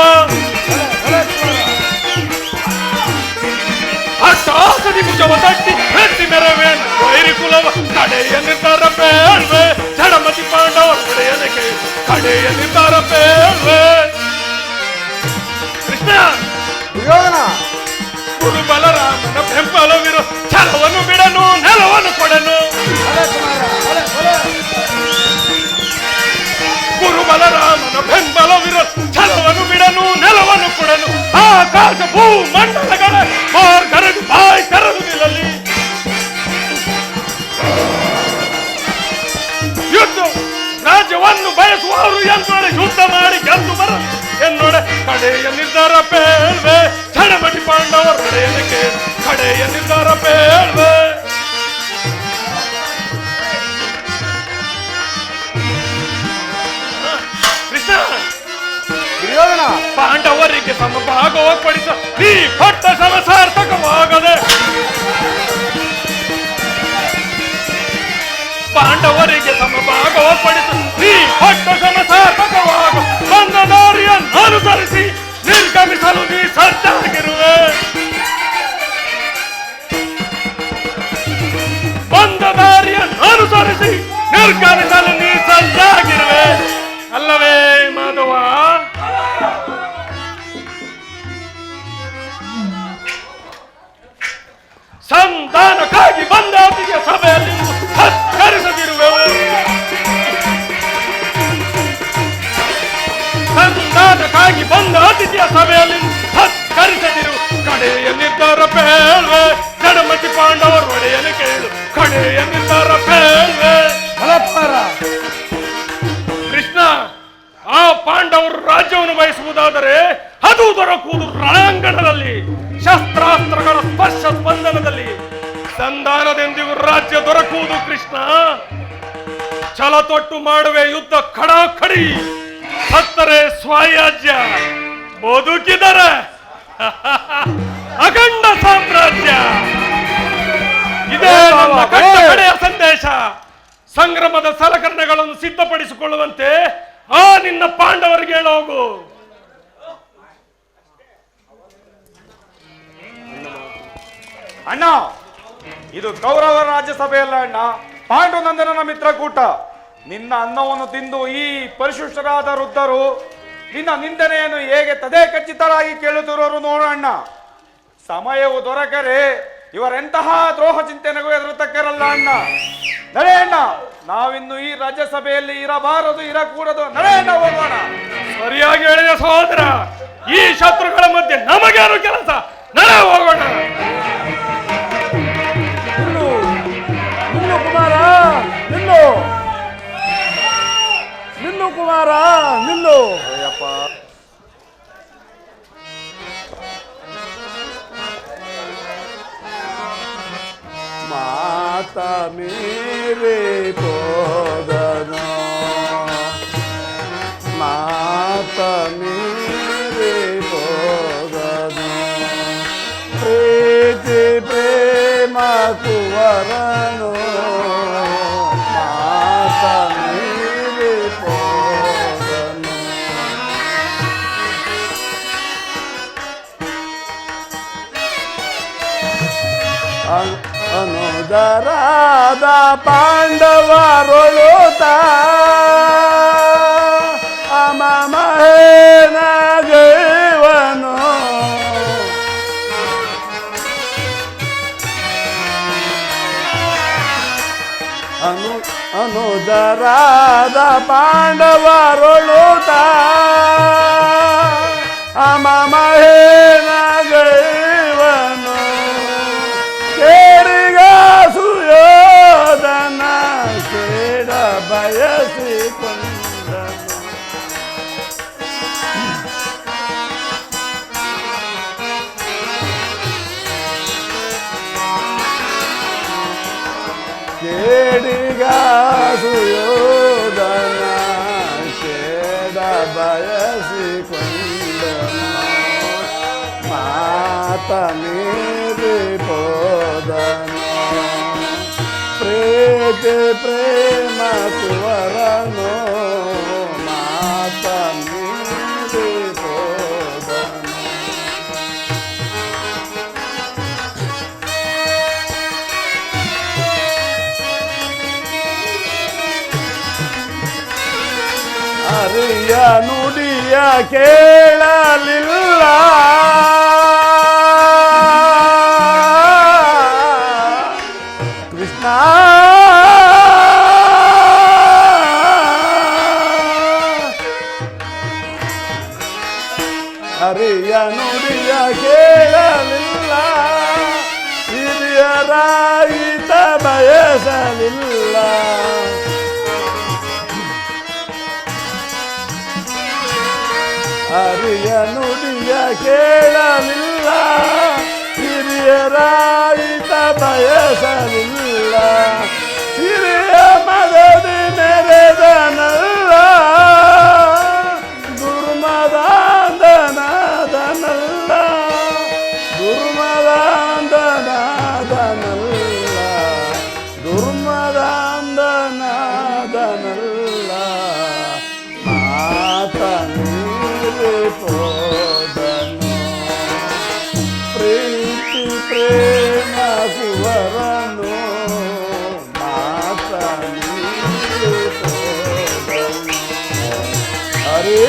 ಅಷ್ಟಾಸದಿ ಭುಜವ ತಟ್ಟಿ ಗಟ್ಟಿ ಮೆರವೇನ್ ವೈರಿ ಕುಲವ. ಕಡೆಯ ನಿರ್ಧಾರ ಬೇಳ್ವೆ ಜಡಮತಿ ಪಾಂಡವರ ಒಡೆಯನಕ್ಕೆ ಕಡೆಯ ನಿರ್ಧಾರ ಬೇಳ್ವೆ. ಕೃಷ್ಣ, ದುರ್ಯೋಧನ, ಗುರು ಬಲರಾಮನ ಬೆಂಬಲವಿರೋ ಛಲವನ್ನು ಬಿಡನು, ನೆಲವನ್ನು ಕೊಡನು. ಗುರು ಬಲರಾಮನ ಬೆಂಬಲವಿರೋ ಛಲವನ್ನು ಬಿಡನು, ನೆಲವನ್ನು ಕೊಡನು. ಆಕಾಶ ಭೂ ಮಂಡಲಗಳ ಕರೆದು ಬಾಯಿ ಕರೆದು ನಿಲ್ಲಲಿ. ಯುದ್ಧ ರಾಜ್ಯವನ್ನು ಬಯಸುವವರು ಎನ್ನೋಡೆ ಯುದ್ಧ ಮಾಡಿ ಗೆದ್ದು ಬರಲಿ ಎನ್ನೋಡೆ. ಕಡೆಯ ನಿರ್ಧಾರ ಬೇಳ್ವೆ ಛಡಮಟಿ ಪಾಂಡವರ ಒಡೆಯನಿಗೆ ಕಡೆಯ ನಿರ್ಧಾರ ಬೇಳ್ವೆ. ಕೃಷ್ಣ, ದುರ್ಯೋಧನ, ಪಾಂಡವರಿಗೆ ಸಮಭಾಗವಪಡಿಸ ಈ ಪಟ್ಟ ಶ್ರಮ ಸಾರ್ಥಕವಾಗದೆ. ಪಾಂಡವರಿಗೆ ಸಮಭಾಗವಪಡಿಸ ಈ ಪಟ್ಟ ಶ್ರಮ ಸಾರ್ಥಕವಾಗ ಬಂದ ದಾರಿಯನ್ನು ಅನುಸರಿಸಿ ನಿರ್ಗಮಿಸಲು ನೀ ಸಜ್ಜಾಗಿರುವೆ. ಬಂದ ದಾರಿಯನ್ನು ಅನುಸರಿಸಿ ನಿರ್ಗಮಿಸಲು ನೀ ಸಜ್ಜಾಗಿರುವೆ ಅಲ್ಲವೇ ಮಾಧವ? ಸಂಧಾನಕ್ಕಾಗಿ ಬಂದ ಅತಿಥಿಯ ಸಭೆಯಲ್ಲಿ ಸತ್ಕರಿಸದಿರುವೆವು. ಸಂಧಾನಕ್ಕಾಗಿ ಬಂದ ಅತಿಥಿಯ ಸಭೆಯಲ್ಲಿ ಸತ್ಕರಿಸದಿರು. ಕಡೆಯ ನಿರ್ಧಾರ ಬೇಳ್ವೆ ಜಡಮತಿ ಪಾಂಡವರ ಒಡೆಯನ ಕೇಳು. ಕಡೆಯ ನಿರ್ಧಾರ ಬೇಳ್ವೆ. ಕೃಷ್ಣ, ಆ ಪಾಂಡವರು ರಾಜ್ಯವನ್ನು ಬಯಸುವುದಾದರೆ ಅದು ದೊರಕುವುದು ರಣಾಂಗಣದಲ್ಲಿ, ಶಸ್ತ್ರಾಸ್ತ್ರಗಳ ಸ್ಪರ್ಶ ಸ್ಪಂದನದಲ್ಲಿ. ಸಂಧಾನದೆಂದಿಗೂ ರಾಜ್ಯ ದೊರಕುವುದು ಕೃಷ್ಣ. ಛಲ ತೊಟ್ಟು ಮಾಡುವೆ ಯುದ್ಧ ಖಡಾಖಡಿ. ಸತ್ತರೆ ಸ್ವಾಯಾಜ್ಯ, ಬದುಕಿದರೆ ಅಖಂಡ ಸಾಮ್ರಾಜ್ಯ. ಇದೇ ನನ್ನ ಕಡೆಯ ಸಂದೇಶ. ಸಂಗ್ರಾಮದ ಸಲಕರಣೆಗಳನ್ನು ಸಿದ್ಧಪಡಿಸಿಕೊಳ್ಳುವಂತೆ ಆ ನಿನ್ನ ಪಾಂಡವರಿಗೆ ಹೇಳೋಗು. ಅಣ್ಣ, ಇದು ಕೌರವ ರಾಜ್ಯಸಭೆಯಲ್ಲ ಅಣ್ಣ, ಪಾಂಡುನಂದನನ ಮಿತ್ರಕೂಟ. ನಿನ್ನ ಅನ್ನವನ್ನು ತಿಂದು ಈ ಪರಿಶುಷ್ಠರಾದ ವೃದ್ಧರು ನಿನ್ನ ನಿಂದನೆಯನ್ನು ಹೇಗೆ ತದೇ ಖಚಿತರಾಗಿ ಕೇಳುತ್ತಿರೋರು ನೋಡೋಣ. ಸಮಯವು ದೊರಕರೆ ಇವರೆಂತಹ ದ್ರೋಹ ಚಿಂತನೆಗೂ ಎದುರುತ್ತಕ್ಕಿರಲ್ಲ ಅಣ್ಣ. ನಡೆಯಣ್ಣ, ನಾವಿನ್ನು ಈ ರಾಜ್ಯಸಭೆಯಲ್ಲಿ ಇರಬಾರದು, ಇರಕೂಡದು. ನಡೆಯಣ್ಣ, ಹೋಗೋಣ. ಸರಿಯಾಗಿ ಹೇಳಿದ ಸಹೋದರ. ಈ ಶತ್ರುಗಳ ಮಧ್ಯೆ ನಮಗೇನು ಕೆಲಸ? ನಡೆ ಹೋಗೋಣ. ನಿಲ್ಲು ನಿಲ್ಲು ಕುಮಾರ, ನಿಲ್ಲು ನಿಲ್ಲು ಕುಮಾರ, ನಿಲ್ಲು. ಮಾತಾ ಮೇರೆ ಪೋದನೋ, ಮಾತಾ ಮೇರೆ ಪೋದನೋ, ಪ್ರೀತಿ ಪ್ರೇಮ ಕುವರನೋ, ಮಾತಾ ಮೇರೆ ಪೋದನೋ. ಅನುದರಾದ ಪಾಂಡವರೊಳುತ ಅಮಮಹೇನ ಗೈವನು, ಅನುದರಾದ ಪಾಂಡವರೊಳುತ ಅಮಮಹೇನ ಗೈವನು, ಕೇರಿಗ ಸುಯೋಧನ ಕೇಡ ಬಯಸಿಕೊಂಡನು. ಕೇಡಿಗ ಸುಯೋಧನ ಕೇಡ ಬಯಸಿಕೊಂಡನು, ಮಾತ ಮೇರೆ ಪೋದನೋ, ಪ್ರೀತಿ ಪ್ರೇಮ ಕುವರನೋ, ಮಾತ ಮೇರೆ ಪೋದನೋ. ಹರಿಯ ನುಡಿಯ ಕೇಳಲಿಲ್ಲ, ಕೃಷ್ಣ ಹರಿಯ ನುಡಿಯ ಕೇಳಲಿಲ್ಲ, ಹಿರಿಯರಾಯಿತ ಬಯಸಲಿಲ್ಲ, ಹರಿಯ ನುಡಿಯ ಕೇಳಲಿಲ್ಲ, ಹಿರಿಯರಾಯಿತ ಬಯಸಲಿಲ್ಲ, ಹಿರಿಯ ಮದದಿ ಮೆರೆದನಲ್ಲ, ದುರ್ಮದಾಂಧನಾದನಲ್ಲ, ದುರ್ಮದಾಂಧನಾದನಲ್ಲ, ದುರ್ಮದಾಂಧನಾದನಲ್ಲ, ಮಾತ ಮೇರೆ ಪೋದನೋ, ಪ್ರೀತಿ ಪ್ರೇಮ ಕುವರನೋ, ಮಾತ ಮೇರೆ ಪೋದನೋ. ಹರೇ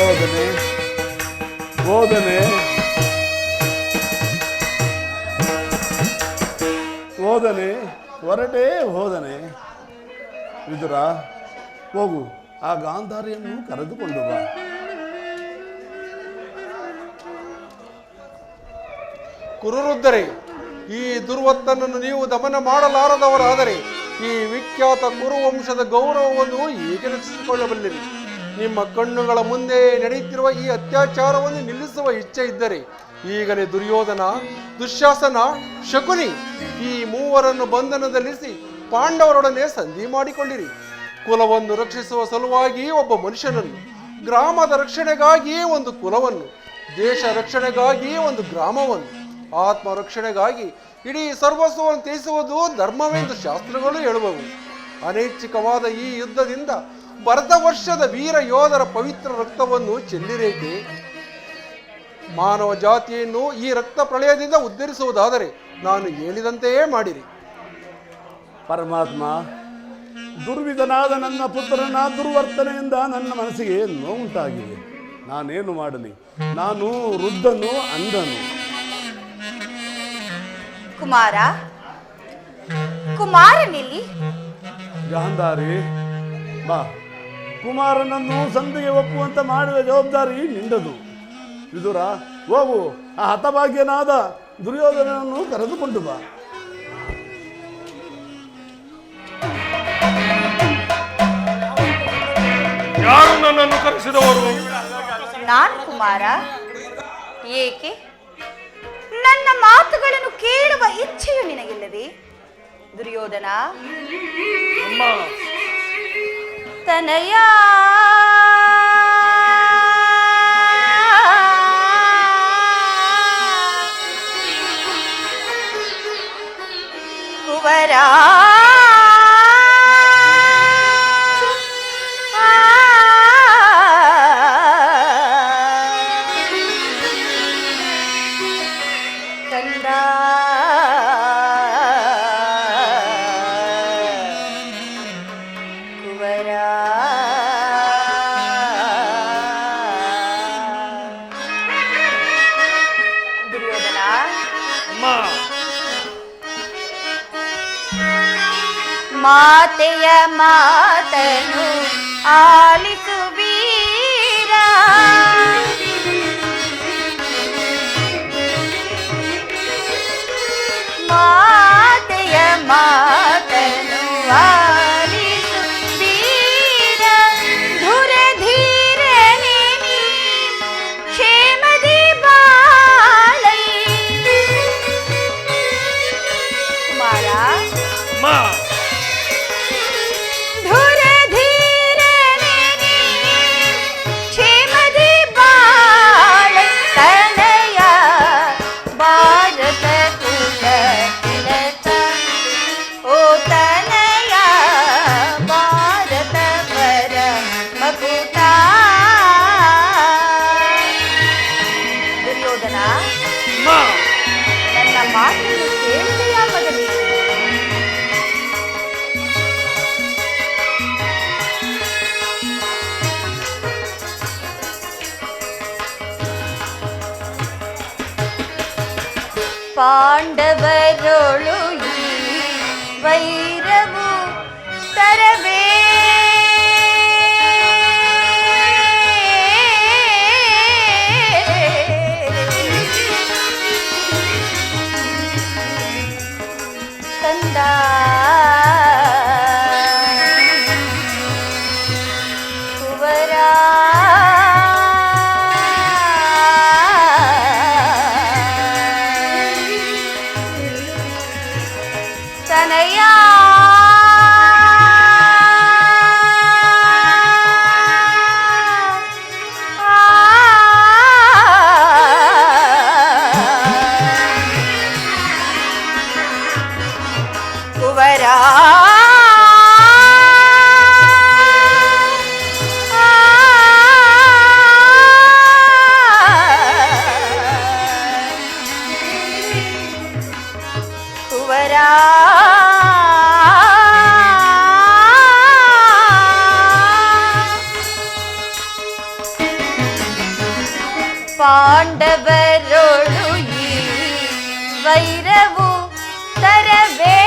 ಓದನೆ ಓದನೆ ಓದನೆ ಹೊರಟೇ ಹೋದನೆ. ವಿದುರ, ಹೋಗು, ಆ ಗಾಂಧಾರಿಯನ್ನು ಕರೆದುಕೊಂಡು ಬಾ. ಕುರುವೃದ್ಧರೇ, ಈ ದುರ್ವತ್ತನನ್ನು ನೀವು ದಮನ ಮಾಡಲಾರದವರಾದರೆ ಈ ವಿಖ್ಯಾತ ಕುರುವಂಶದ ಗೌರವವನ್ನು ಹೇಗೆ ರಕ್ಷಿಸಿಕೊಳ್ಳಬಲ್ಲಿರಿ? ನಿಮ್ಮ ಕಣ್ಣುಗಳ ಮುಂದೆ ನಡೆಯುತ್ತಿರುವ ಈ ಅತ್ಯಾಚಾರವನ್ನು ನಿಲ್ಲಿಸುವ ಇಚ್ಛೆ ಇದ್ದರೆ ಈಗಲೇ ದುರ್ಯೋಧನ, ದುಶ್ಯಾಸನ, ಶಕುನಿ ಈ ಮೂವರನ್ನು ಬಂಧನದಲ್ಲಿರಿಸಿ ಪಾಂಡವರೊಡನೆ ಸಂಧಿ ಮಾಡಿಕೊಳ್ಳಿರಿ. ಕುಲವನ್ನು ರಕ್ಷಿಸುವ ಸಲುವಾಗಿ ಒಬ್ಬ ಮನುಷ್ಯನನ್ನು, ಗ್ರಾಮದ ರಕ್ಷಣೆಗಾಗಿ ಒಂದು ಕುಲವನ್ನು, ದೇಶ ರಕ್ಷಣೆಗಾಗಿ ಒಂದು ಗ್ರಾಮವನ್ನು, ಆತ್ಮ ರಕ್ಷಣೆಗಾಗಿ ಇಡೀ ಸರ್ವಸ್ವವನ್ನು ತ್ಯಜಿಸುವುದು ಧರ್ಮವೆಂದು ಶಾಸ್ತ್ರಗಳು ಹೇಳುವವು. ಅನೈಚ್ಛಿಕವಾದ ಈ ಯುದ್ಧದಿಂದ ಭರತ ವರ್ಷದ ವೀರ ಯೋಧರ ಪವಿತ್ರ ರಕ್ತವನ್ನು ಚೆಲ್ಲಿರೇಕೆ? ಮಾನವ ಜಾತಿಯನ್ನು ಈ ರಕ್ತ ಪ್ರಳಯದಿಂದ ಉದ್ಧರಿಸುವುದಾದರೆ ನಾನು ಹೇಳಿದಂತೆಯೇ ಮಾಡಿರಿ. ಪರಮಾತ್ಮ, ದುರ್ವಿಧನಾದ ನನ್ನ ಪುತ್ರನ ದುರ್ವರ್ತನೆಯಿಂದ ನನ್ನ ಮನಸ್ಸಿಗೆ ನೋವುಂಟಾಗಿದೆ. ನಾನೇನು ಮಾಡಲಿ? ನಾನು ವೃದ್ಧನು, ಅಂಧನು. ಕುಮಾರ, ಕುಮಾರನಿಲ್ಲಿ? ಗಾಂಧಾರಿ ಬಾ, ಕುಮಾರನನ್ನು ಸಂಧಿಗೆ ಒಪ್ಪುವಂತ ಮಾಡುವ ಜವಾಬ್ದಾರಿ ನಿಂದದು. ವಿದುರ, ಹೋಗು, ಆ ಹತಭಾಗ್ಯನಾದ ದುರ್ಯೋಧನನನ್ನು ಕರೆದುಕೊಂಡು ಬಾ. ಯಾರು ನನ್ನನ್ನು ಕರೆಸಿದವರು? ನಾನು ಕುಮಾರ. ಏಕೆ ನನ್ನ ಮಾತುಗಳನ್ನು ಕೇಳುವ ಇಚ್ಛೆಯು ನಿನಗಿಲ್ಲದೆ? ದುರ್ಯೋಧನ ತನಯ ಕುವರ ಮಾತೆಯ ಮಾತನು ಆಲಿಸು ವೀರ, ಮಾತೆಯ ಮಾತನು ಆಲಿಸು ವೀರ, ಧುರಧೀರನೆ ನೀ ಕ್ಷೇಮದಿ ಬಾಳೈ. ಕುಮಾರ ನನ್ನ ಮಾತನ್ನು ಕೇಳಿದೆಯಾ ಮಗನೇ? ಪಾಂಡವರೊಳು ಈ ವೈರವು ತರವೇ ಕುವರ ತನಯ ಕುವರ ಕುವರ ಪಾಂಡವರೊಳು ಈ ವೈರವು ತರವೇ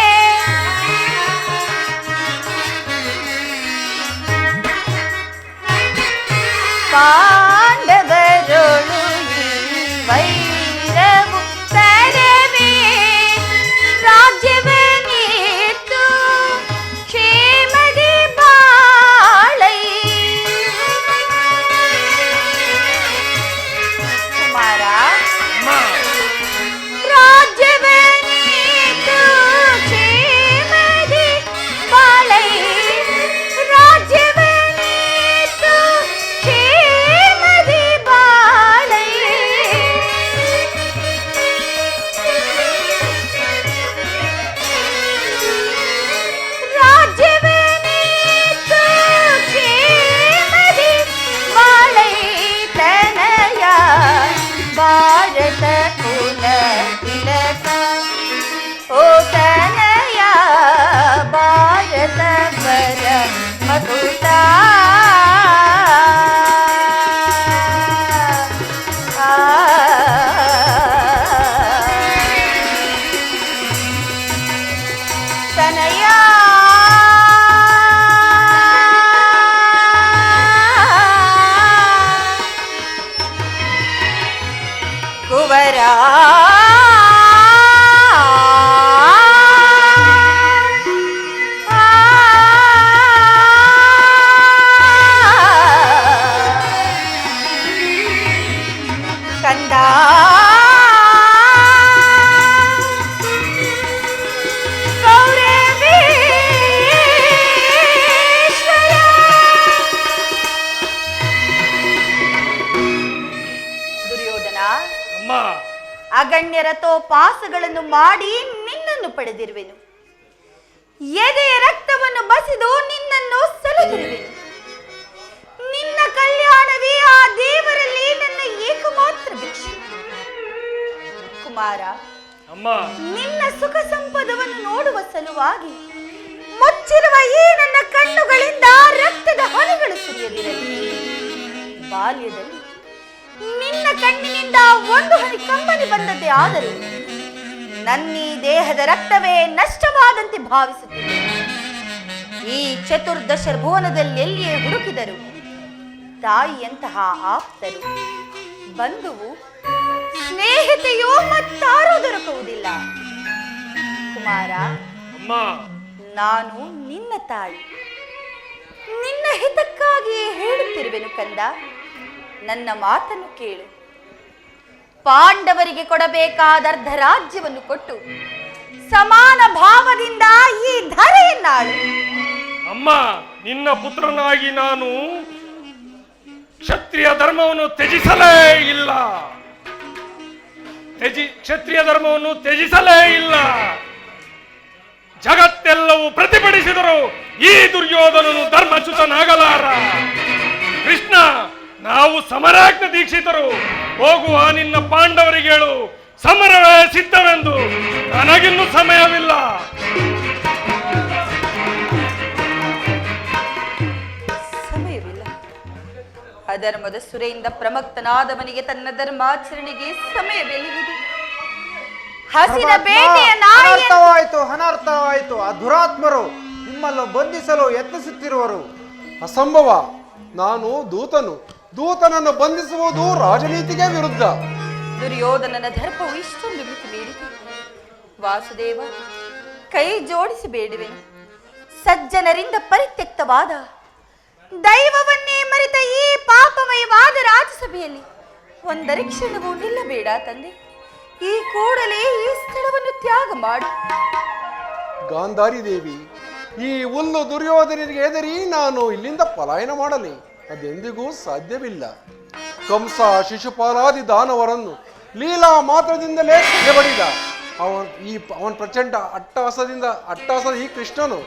ಪಾಂಡವರೊಳು ಈ ವೈರವು ತರವೇ ರಾಜ್ಯವನ್ನಿತ್ತು ಕ್ಷೇಮದಿ ಬಾಳೈ. ಕುಮಾರ ರಾಜ್ಯವನ್ನಿತ್ತು ಕ್ಷೇಮದಿ ಬಾಳೈ, ರಾಜ್ಯವನ್ನಿತ್ತು ಕ್ಷೇಮ ಕುವರ ಕಂದ ಅಗಣ್ಯರ ತೋಪಾಸಗಳನ್ನು ಮಾಡಿ ನಿನ್ನನ್ನು ಪಡೆದಿರುವೆನು. ಎದೆಯ ರಕ್ತವನ್ನು ಬಸಿದು ನಿನ್ನನ್ನು ಸಲುಹಿರುವೆನು. ನಿನ್ನ ಕಲ್ಯಾಣವೇ ಆ ದೇವರಲ್ಲಿ ನನ್ನ ಏಕಮಾತ್ರ ಭಿಕ್ಷೆ. ಕುಮಾರ, ನಿನ್ನ ಸುಖ ಸಂಪದವನ್ನು ನೋಡುವ ಸಲುವಾಗಿ ಮುಚ್ಚಿರುವ ಈ ನನ್ನ ಕಣ್ಣುಗಳಿಂದ ರಕ್ತದ ಹನಿಗಳು ಸುರಿಯದಿರಲಿ. ಬಾಲ್ಯದಲ್ಲಿ ನಿನ್ನ ಕಣ್ಣಿನಿಂದ ಒಂದು ಹನಿ ಕಂಬನಿ ಬಂದದ್ದೇ ಆದರೂ ನನ್ನೀ ದೇಹದ ರಕ್ತವೇ ನಷ್ಟವಾದಂತೆ ಭಾವಿಸುತ್ತಿದೆ. ಈ ಚತುರ್ದಶ ಭುವನದಲ್ಲಿ ಎಲ್ಲಿಯೇ ಹುಡುಕಿದರು ತಾಯಿಯಂತಹ ಆಪ್ತರು, ಬಂಧುವು, ಸ್ನೇಹಿತೆಯೂ ಮತ್ತಾರೂ ದೊರಕುವುದಿಲ್ಲ. ಕುಮಾರ, ನಾನು ನಿನ್ನ ತಾಯಿ, ನಿನ್ನ ಹಿತಕ್ಕಾಗಿಯೇ ಹೇಳುತ್ತಿರುವೆನು ಕಂದ. ನನ್ನ ಮಾತನ್ನು ಕೇಳು. ಪಾಂಡವರಿಗೆ ಕೊಡಬೇಕಾದ ಅರ್ಧ ರಾಜ್ಯವನ್ನು ಕೊಟ್ಟು ಸಮಾನ ಭಾವದಿಂದ ಈ ಧರೆಯನ್ನಾಳು. ಅಮ್ಮ, ನಿನ್ನ ಪುತ್ರನಾಗಿ ನಾನು ಕ್ಷತ್ರಿಯ ಧರ್ಮವನ್ನು ತ್ಯಜಿಸಲೇ ಇಲ್ಲ. ಕ್ಷತ್ರಿಯ ಧರ್ಮವನ್ನು ತ್ಯಜಿಸಲೇ ಇಲ್ಲ. ಜಗತ್ತೆಲ್ಲವೂ ಪ್ರತಿಭಟಿಸಿದರು ಈ ದುರ್ಯೋಧನನು ಧರ್ಮಚ್ಯುತನಾಗಲಾರ. ಕೃಷ್ಣ, ನಾವು ಸಮರಾಜ್ಞ ದೀಕ್ಷಿತರು. ಹೋಗುವ ನಿನ್ನ ಪಾಂಡವರಿಗೆ ಹೇಳು, ಸಮರವೇ ಸಿದ್ಧವೆಂದು. ನನಗಿನ್ನೂ ಸಮಯವಿಲ್ಲ. ಸಮಯವಿಲ್ಲ? ಅಧರ್ಮದ ಸುರೆಯಿಂದ ಪ್ರಮಕ್ತನಾದವನಿಗೆ ತನ್ನ ಧರ್ಮಾಚರಣೆಗೆ ಸಮಯವೆಲ್ಲಿದೆ? ಹಸಿದ ಬೇಟೆಯ ನಾಯಿ. ಅನರ್ಥವಾಯಿತು. ಆ ದುರಾತ್ಮರು ನಿಮ್ಮನ್ನು ಬಂಧಿಸಲು ಯತ್ನಿಸುತ್ತಿರುವರು. ಅಸಂಭವ. ನಾನು ದೂತನನ್ನು ಬಂಧಿಸುವುದು ರಾಜನೀತಿಗೆ ವಿರುದ್ಧ. ದುರ್ಯೋಧನನ ದರ್ಪವು ಇಷ್ಟೊಂದು ಮಿತಿ ಮೀರಿತು. ವಾಸುದೇವ, ಕೈ ಜೋಡಿಸಿ ಬೇಡುವೆನು. ಸಜ್ಜನರಿಂದ ಪರಿತ್ಯಕ್ತವಾದ, ದೈವವನ್ನೇ ಮರೆತ ಈ ಪಾಪಮಯವಾದ ರಾಜಸಭೆಯಲ್ಲಿ ಒಂದರ ಕ್ಷಣವೂ ನಿಲ್ಲಬೇಡ ತಂದೆ. ಈ ಕೂಡಲೇ ಈ ಸ್ಥಳವನ್ನು ತ್ಯಾಗ ಮಾಡು. ಗಾಂಧಾರಿ ದೇವಿ, ಈ ಹುಲ್ಲು ದುರ್ಯೋಧನರಿಗೆ ಎದರಿ ನಾನು ಇಲ್ಲಿಂದ ಪಲಾಯನ ಮಾಡಲಿ? ಅದೆಂದಿಗೂ ಸಾಧ್ಯವಿಲ್ಲ. ಕಂಸ, ಶಿಶುಪಾಲಾದಿ ದಾನವರನ್ನು ಲೀಲಾ ಮಾತ್ರದಿಂದಲೇ ಬಡಿದ ಅವನ ಪ್ರಚಂಡ ಅಟ್ಟಹಾಸದ ಈ ಕೃಷ್ಣನು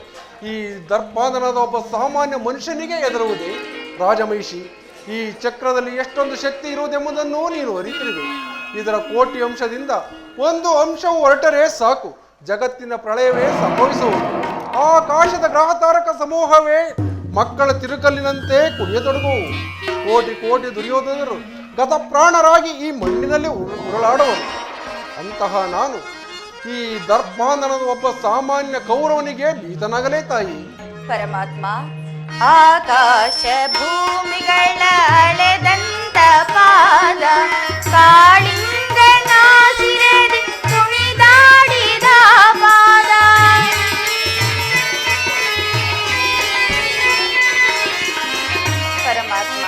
ಈ ದರ್ಪಾದನದ ಒಬ್ಬ ಸಾಮಾನ್ಯ ಮನುಷ್ಯನಿಗೆ ಎದುರುವುದೇ? ರಾಜಮಹಿಷಿ, ಈ ಚಕ್ರದಲ್ಲಿ ಎಷ್ಟೊಂದು ಶಕ್ತಿ ಇರುವುದೆಂಬುದನ್ನು ನೀನು ಅರಿತಿರುವೆ. ಇದರ ಕೋಟಿ ಅಂಶದಿಂದ ಒಂದು ಅಂಶವು ಹೊರಟರೆ ಸಾಕು, ಜಗತ್ತಿನ ಪ್ರಳಯವೇ ಸಂಭವಿಸುವುದು. ಆಕಾಶದ ಗ್ರಹತಾರಕ ಸಮೂಹವೇ ಮಕ್ಕಳ ತಿರುಕಲ್ಲಿನಂತೆ ಕುಣಿಯತೊಡಗುವು. ಕೋಟಿ ಕೋಟಿ ದುರ್ಯೋಧನರು ಗತಪ್ರಾಣರಾಗಿ ಈ ಮಣ್ಣಿನಲ್ಲಿ ಉರುಳಾಡುವರು. ಅಂತಹ ನಾನು ಈ ದರ್ಪಾಂಧನದ ಒಬ್ಬ ಸಾಮಾನ್ಯ ಕೌರವನಿಗೆ ಭೀತನಾಗಲೇ ತಾಯಿ. ಪರಮಾತ್ಮ, ಆಕಾಶ ಭೂಮಿಗಳ ಅಳೆದಂತ ಪಾದ, ಕಾಳಿಂಗನ ಶಿರದಿ ಕುಣಿದಾಡಿದ ಪಾದ, ಪರಮಾತ್ಮ,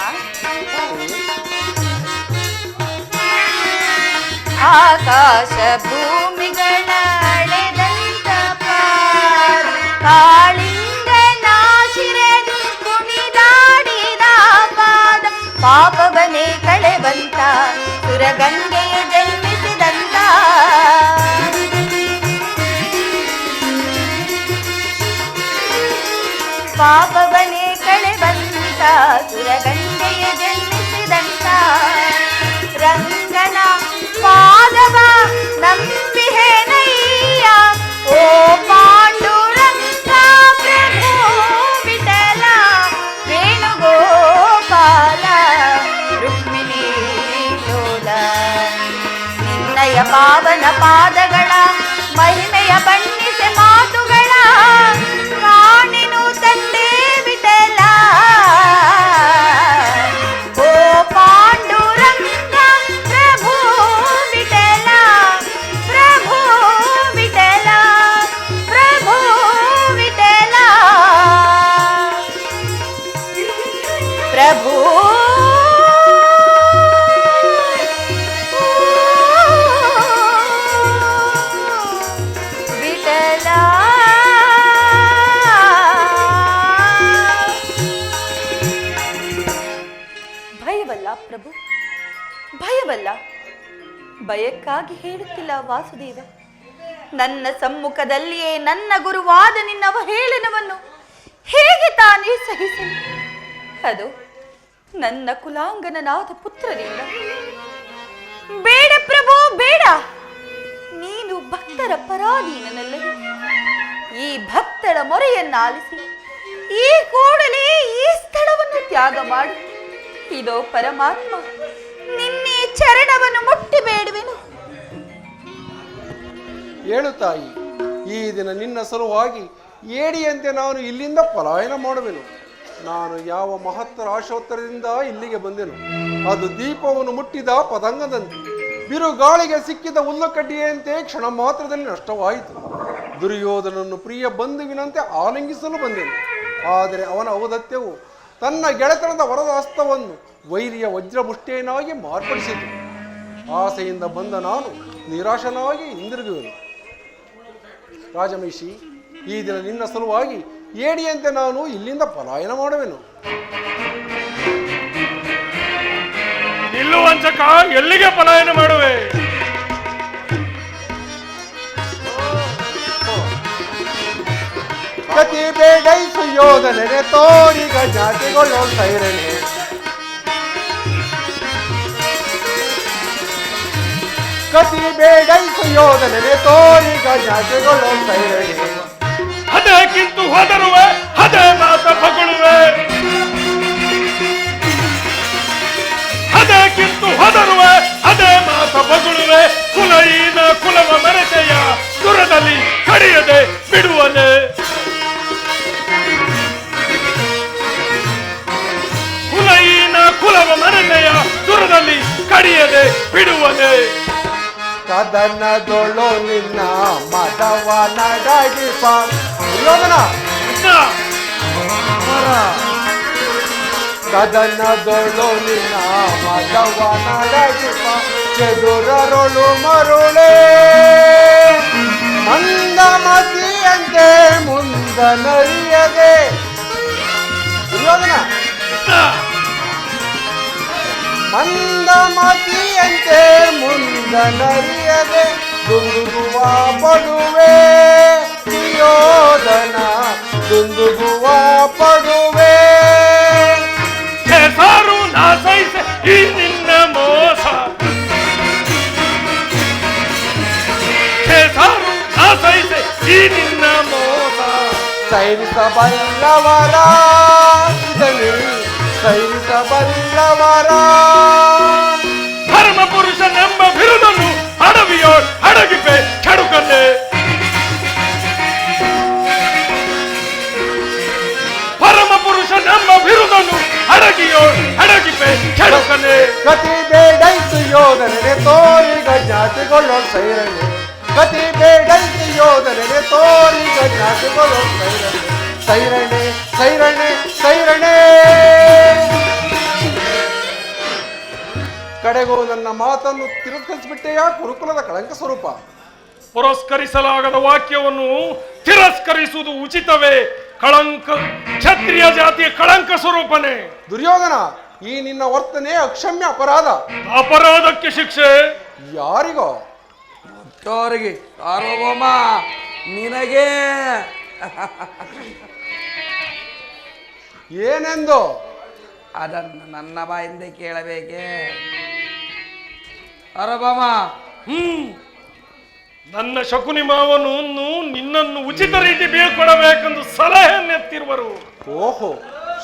ಆಕಾಶ ಭೂಮಿಗಳ ಅಳೆದಂತ ಪಾದ, ಕಾಳಿಂಗನ ಶಿರದಿ ಕುಣಿದಾಡಿದ ಪಾದ, ಪಾಪವನೇ ಕಳೆವಂತ ಸುರಗಂಗೆಯ ಜನ್ಮಿಸಿದಂತ, ಪಾಪವನೇ ಕಳೆವಂತ ಸುರಗಂಗೆಯ ಜನ್ಮಿಸಿದಂತ, ರಂಗನ ಪಾದವ ನಂಬಿಹೆನಯ್ಯ, ಓ ಪಾಂಡುರಂಗ ಪ್ರಭು ವಿಠಲ ವೇಣುಗೋಪಾಲ ರುಕ್ಮಿಣಿ ಲೋಲ, ನಿನ್ನಯ ಪಾವನ ಪಾದಗಳ ಮಹಿಮೆಯ ಬಣ್ಣಿಸೆ ಮಾತುಗಳ ಕಾಣೆನು ತಂದೆ ವಿಠಲ, ಓ ಪಾಂಡುರಂಗ ಪ್ರಭು ಭಯವಲ್ಲ, ಭಯಕ್ಕಾಗಿ ಹೇಳುತ್ತಿಲ್ಲ ವಾಸುದೇವ. ನನ್ನ ಸಮ್ಮುಖದಲ್ಲಿಯೇ ನನ್ನ ಗುರುವಾದ ನಿನ್ನ ಅವಹೇಳನವನ್ನು ಹೇಗೆ ತಾನೇ ಸಹಿಸಲಿ? ಅದು ನನ್ನ ಕುಲಾಂಗನನಾದ ಪುತ್ರರಿಂದ. ಬೇಡ ಪ್ರಭು, ಬೇಡ. ನೀನು ಭಕ್ತರ ಪರಾಧೀನನಲ್ಲದೆ. ಈ ಭಕ್ತರ ಮೊರೆಯನ್ನಾಲಿಸಿ ಈ ಕೂಡಲೇ ಈ ಸ್ಥಳವನ್ನು ತ್ಯಾಗ ಮಾಡು. ಇದೋ ಪರಮಾತ್ಮ, ನಿನ್ನೆ ಚರಣವನ್ನು ಮುಟ್ಟಿ ಬೇಡುವೆನು. ಹೇಳು ತಾಯಿ, ಈ ದಿನ ನಿನ್ನ ಸಲುವಾಗಿ ಏಡಿಯಂತೆ ನಾನು ಇಲ್ಲಿಂದ ಪಲಾಯನ ಮಾಡುವೆನು. ನಾನು ಯಾವ ಮಹತ್ತರ ಆಶೋತ್ತರದಿಂದ ಇಲ್ಲಿಗೆ ಬಂದೆನು. ಅದು ದೀಪವನ್ನು ಮುಟ್ಟಿದ ಪತಂಗದಂತೆ, ಬಿರುಗಾಳಿಗೆ ಸಿಕ್ಕಿದ ಹುಲ್ಲುಕಡ್ಡಿಯಂತೆ ಕ್ಷಣ ಮಾತ್ರದಲ್ಲಿ ನಷ್ಟವಾಯಿತು. ದುರ್ಯೋಧನನ್ನು ಪ್ರಿಯ ಬಂಧುವಿನಂತೆ ಆಲಿಂಗಿಸಲು ಬಂದೆನು. ಆದರೆ ಅವನ ಔದತ್ಯವು ತನ್ನ ಗೆಳೆತನದ ವರದ ಹಸ್ತವನ್ನು ವೈರಿಯ ವಜ್ರಮುಷ್ಟಿಯನ್ನಾಗಿ ಮಾರ್ಪಡಿಸಿತು. ಆಸೆಯಿಂದ ಬಂದ ನಾನು ನಿರಾಶನಾಗಿ ಹಿಂದಿರುಗುವೆನು. ರಾಜಮಹಿಷಿ, ಈ ದಿನ ನಿನ್ನ ಸಲುವಾಗಿ ಏಡಿಯಂತೆ ನಾನು ಇಲ್ಲಿಂದ ಪಲಾಯನ ಮಾಡುವೆನು. ನಿಲ್ಲು ವಂಚಕ, ಎಲ್ಲಿಗೆ ಪಲಾಯನ ಮಾಡುವೆ? ಗತಿ ಬೇಡೈಸು ಯೋಧನೆ ತೋರಿಗ ಜಾತಿಗೊಳ್ಳೋ ಸೈರಣೆ. ಗತಿ ಬೇಡೈಸು ಯೋಧನೆ ತೋರಿಗ ಜಾತಿಗೊಳ್ಳೋ ಸೈರಣೆ. ಹದಕ್ಕಿಂತು ಹೋದರುವೆ, ಹದೇ ಮಾತ ಬಗಳುವೆ. ಹದಕ್ಕಿಂತು ಹೋದರುವೆ, ಅದೇ ಮಾತ ಬಗಳುವೆ. ಕುಲಹೀನ ಕುಲವ ಮೆರೆತೆಯ ದುರದಲ್ಲಿ ಕಡಿಯದೆ ಬಿಡುವನೆ. ಕುಲಹೀನ ಕುಲವ ಮೆರೆತೆಯ ದುರದಲ್ಲಿ ಕಡಿಯದೆ ಬಿಡುವನೆ. ಕದನದೊಳು ನಿನ್ನ ಮದವ ನಡಗಿಪ ದುರ್ಯೋಧನ. ಕದನದೊಳು ನಿನ್ನ ಮದವ ನಡಗಿಪ ಚದುರರೊಳು ಮರುಳೆ. ಮಂದಮತಿಯಂತೆ ಮುಂದನರಿಯದೆ. ದುರ್ಯೋಧನ, ಮಂದಮತಿಯಂತೆ ಮುಂದನರಿಯದೆ ದುಂದುಗುವ ಪಡುವೆ. ದುರ್ಯೋಧನ ದುಂದುಗುವ ಪಡುವೆ. ಸಾರು ನಾಸೈಸೆ ಈ ನಿನ್ನ ಮೋಸ. ಸಾರು ನಾಸೈಸೆ ಈ ನಿನ್ನ ಮೋಸ. ಸೈರಿಸಬಲ್ಲವರ ಸೈರಿಸಬಲ್ಲವರ. ಧರ್ಮ ಪುರುಷನೆಂಬ ಬಿರುದನ್ನು ಅಡವಿಯೋ ಅಡಗಿಪೆ ಕೆಡುಕನ್ನೆ. ಪರಮ ಪುರುಷನೆಂಬ ಬಿರುದನ್ನು ಅಡಗಿಯೋ ಅಡಗಿಪೆ ಕೆಡುಕನ್ನೆ. ಗತಿ ಬೇಡೈತು ಯೋಧನೆ ತೋರಿಗ ಜಾತಿಗೊಳ್ಳೋ ಸೈರಣೆ. ಗತಿ ಬೇಡೈತು ಯೋಧನೆ ತೋರಿಗ ಜಾತಿಗೊಳ್ಳೋ ಸೈರಣೆ. ಸೈರಣೆ ಸೈರಣೆ ಸೈರಣೆ. ಕಡೆಗೂ ನನ್ನ ಮಾತನ್ನು ತಿರಸ್ಕರಿಸಿಬಿಟ್ಟೆಯ ಕುರುಕುಲದ ಕಳಂಕ ಸ್ವರೂಪ. ಪುರಸ್ಕರಿಸಲಾಗದ ವಾಕ್ಯವನ್ನು ತಿರಸ್ಕರಿಸುವುದು ಉಚಿತವೇ? ಕಳಂಕ ಕ್ಷತ್ರಿಯ ಜಾತಿಯ ಕಳಂಕ ಸ್ವರೂಪನೇ. ದುರ್ಯೋಧನ, ಈ ನಿನ್ನ ವರ್ತನೆ ಅಕ್ಷಮ್ಯ ಅಪರಾಧ. ಅಪರಾಧಕ್ಕೆ ಶಿಕ್ಷೆ ಯಾರಿಗೋ? ಅವರಿಗೆ ಸಾರ್ವಭೌಮ ನಿನಗೆ. ಏನೆಂದು ಅದನ್ನು ನನ್ನ ಬಾಯಿಂದ ಕೇಳಬೇಕೆ? ಸಾರ್ವಭೌಮ, ನನ್ನ ಶಕುನಿ ಮಾವನು ನಿನ್ನನ್ನು ಉಚಿತ ರೀತಿ ಬೀಳ್ಕೊಡಬೇಕೆಂದು ಸಲಹೆಯನ್ನೆತ್ತಿರುವರು. ಓಹೋ,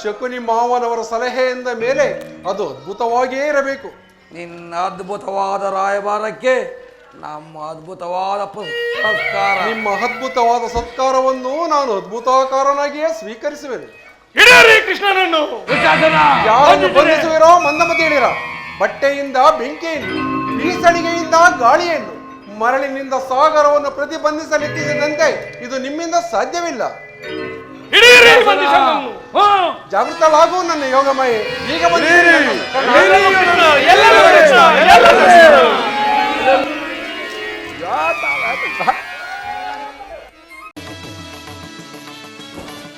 ಶಕುನಿ ಮಾವನವರ ಸಲಹೆಯಿಂದ ಮೇಲೆ ಅದು ಅದ್ಭುತವಾಗಿಯೇ ಇರಬೇಕು. ನಿನ್ನ ಅದ್ಭುತವಾದ ರಾಯಭಾರಕ್ಕೆ ನಮ್ಮ ಅದ್ಭುತವಾದ ಪುರಸ್ಕಾರ. ನಿಮ್ಮ ಅದ್ಭುತವಾದ ಸತ್ಕಾರವನ್ನು ನಾನು ಅದ್ಭುತಾಕಾರನಾಗಿಯೇ ಸ್ವೀಕರಿಸುವೆನು. ಹಿಡಿಯರಿ ಕೃಷ್ಣನನ್ನು. ಯಾರನ್ನು ಬಂಧಿಸುವಿರೋ ಮಂದಮತಿ ಹೇಳಿರ. ಬಟ್ಟೆಯಿಂದ ಬೆಂಕಿಯನ್ನು, ಬೀಸಣಿಗೆಯಿಂದ ಗಾಳಿಯನ್ನು, ಮರಳಿನಿಂದ ಸಾಗರವನ್ನು ಪ್ರತಿಬಂಧಿಸಲಿಕ್ಕಿಸಿದಂತೆ ಇದು ನಿಮ್ಮಿಂದ ಸಾಧ್ಯವಿಲ್ಲ. ಜಾಗೃತಳಾಗು ನನ್ನ ಯೋಗಮಯೇ. ಈಗ ಬಂದ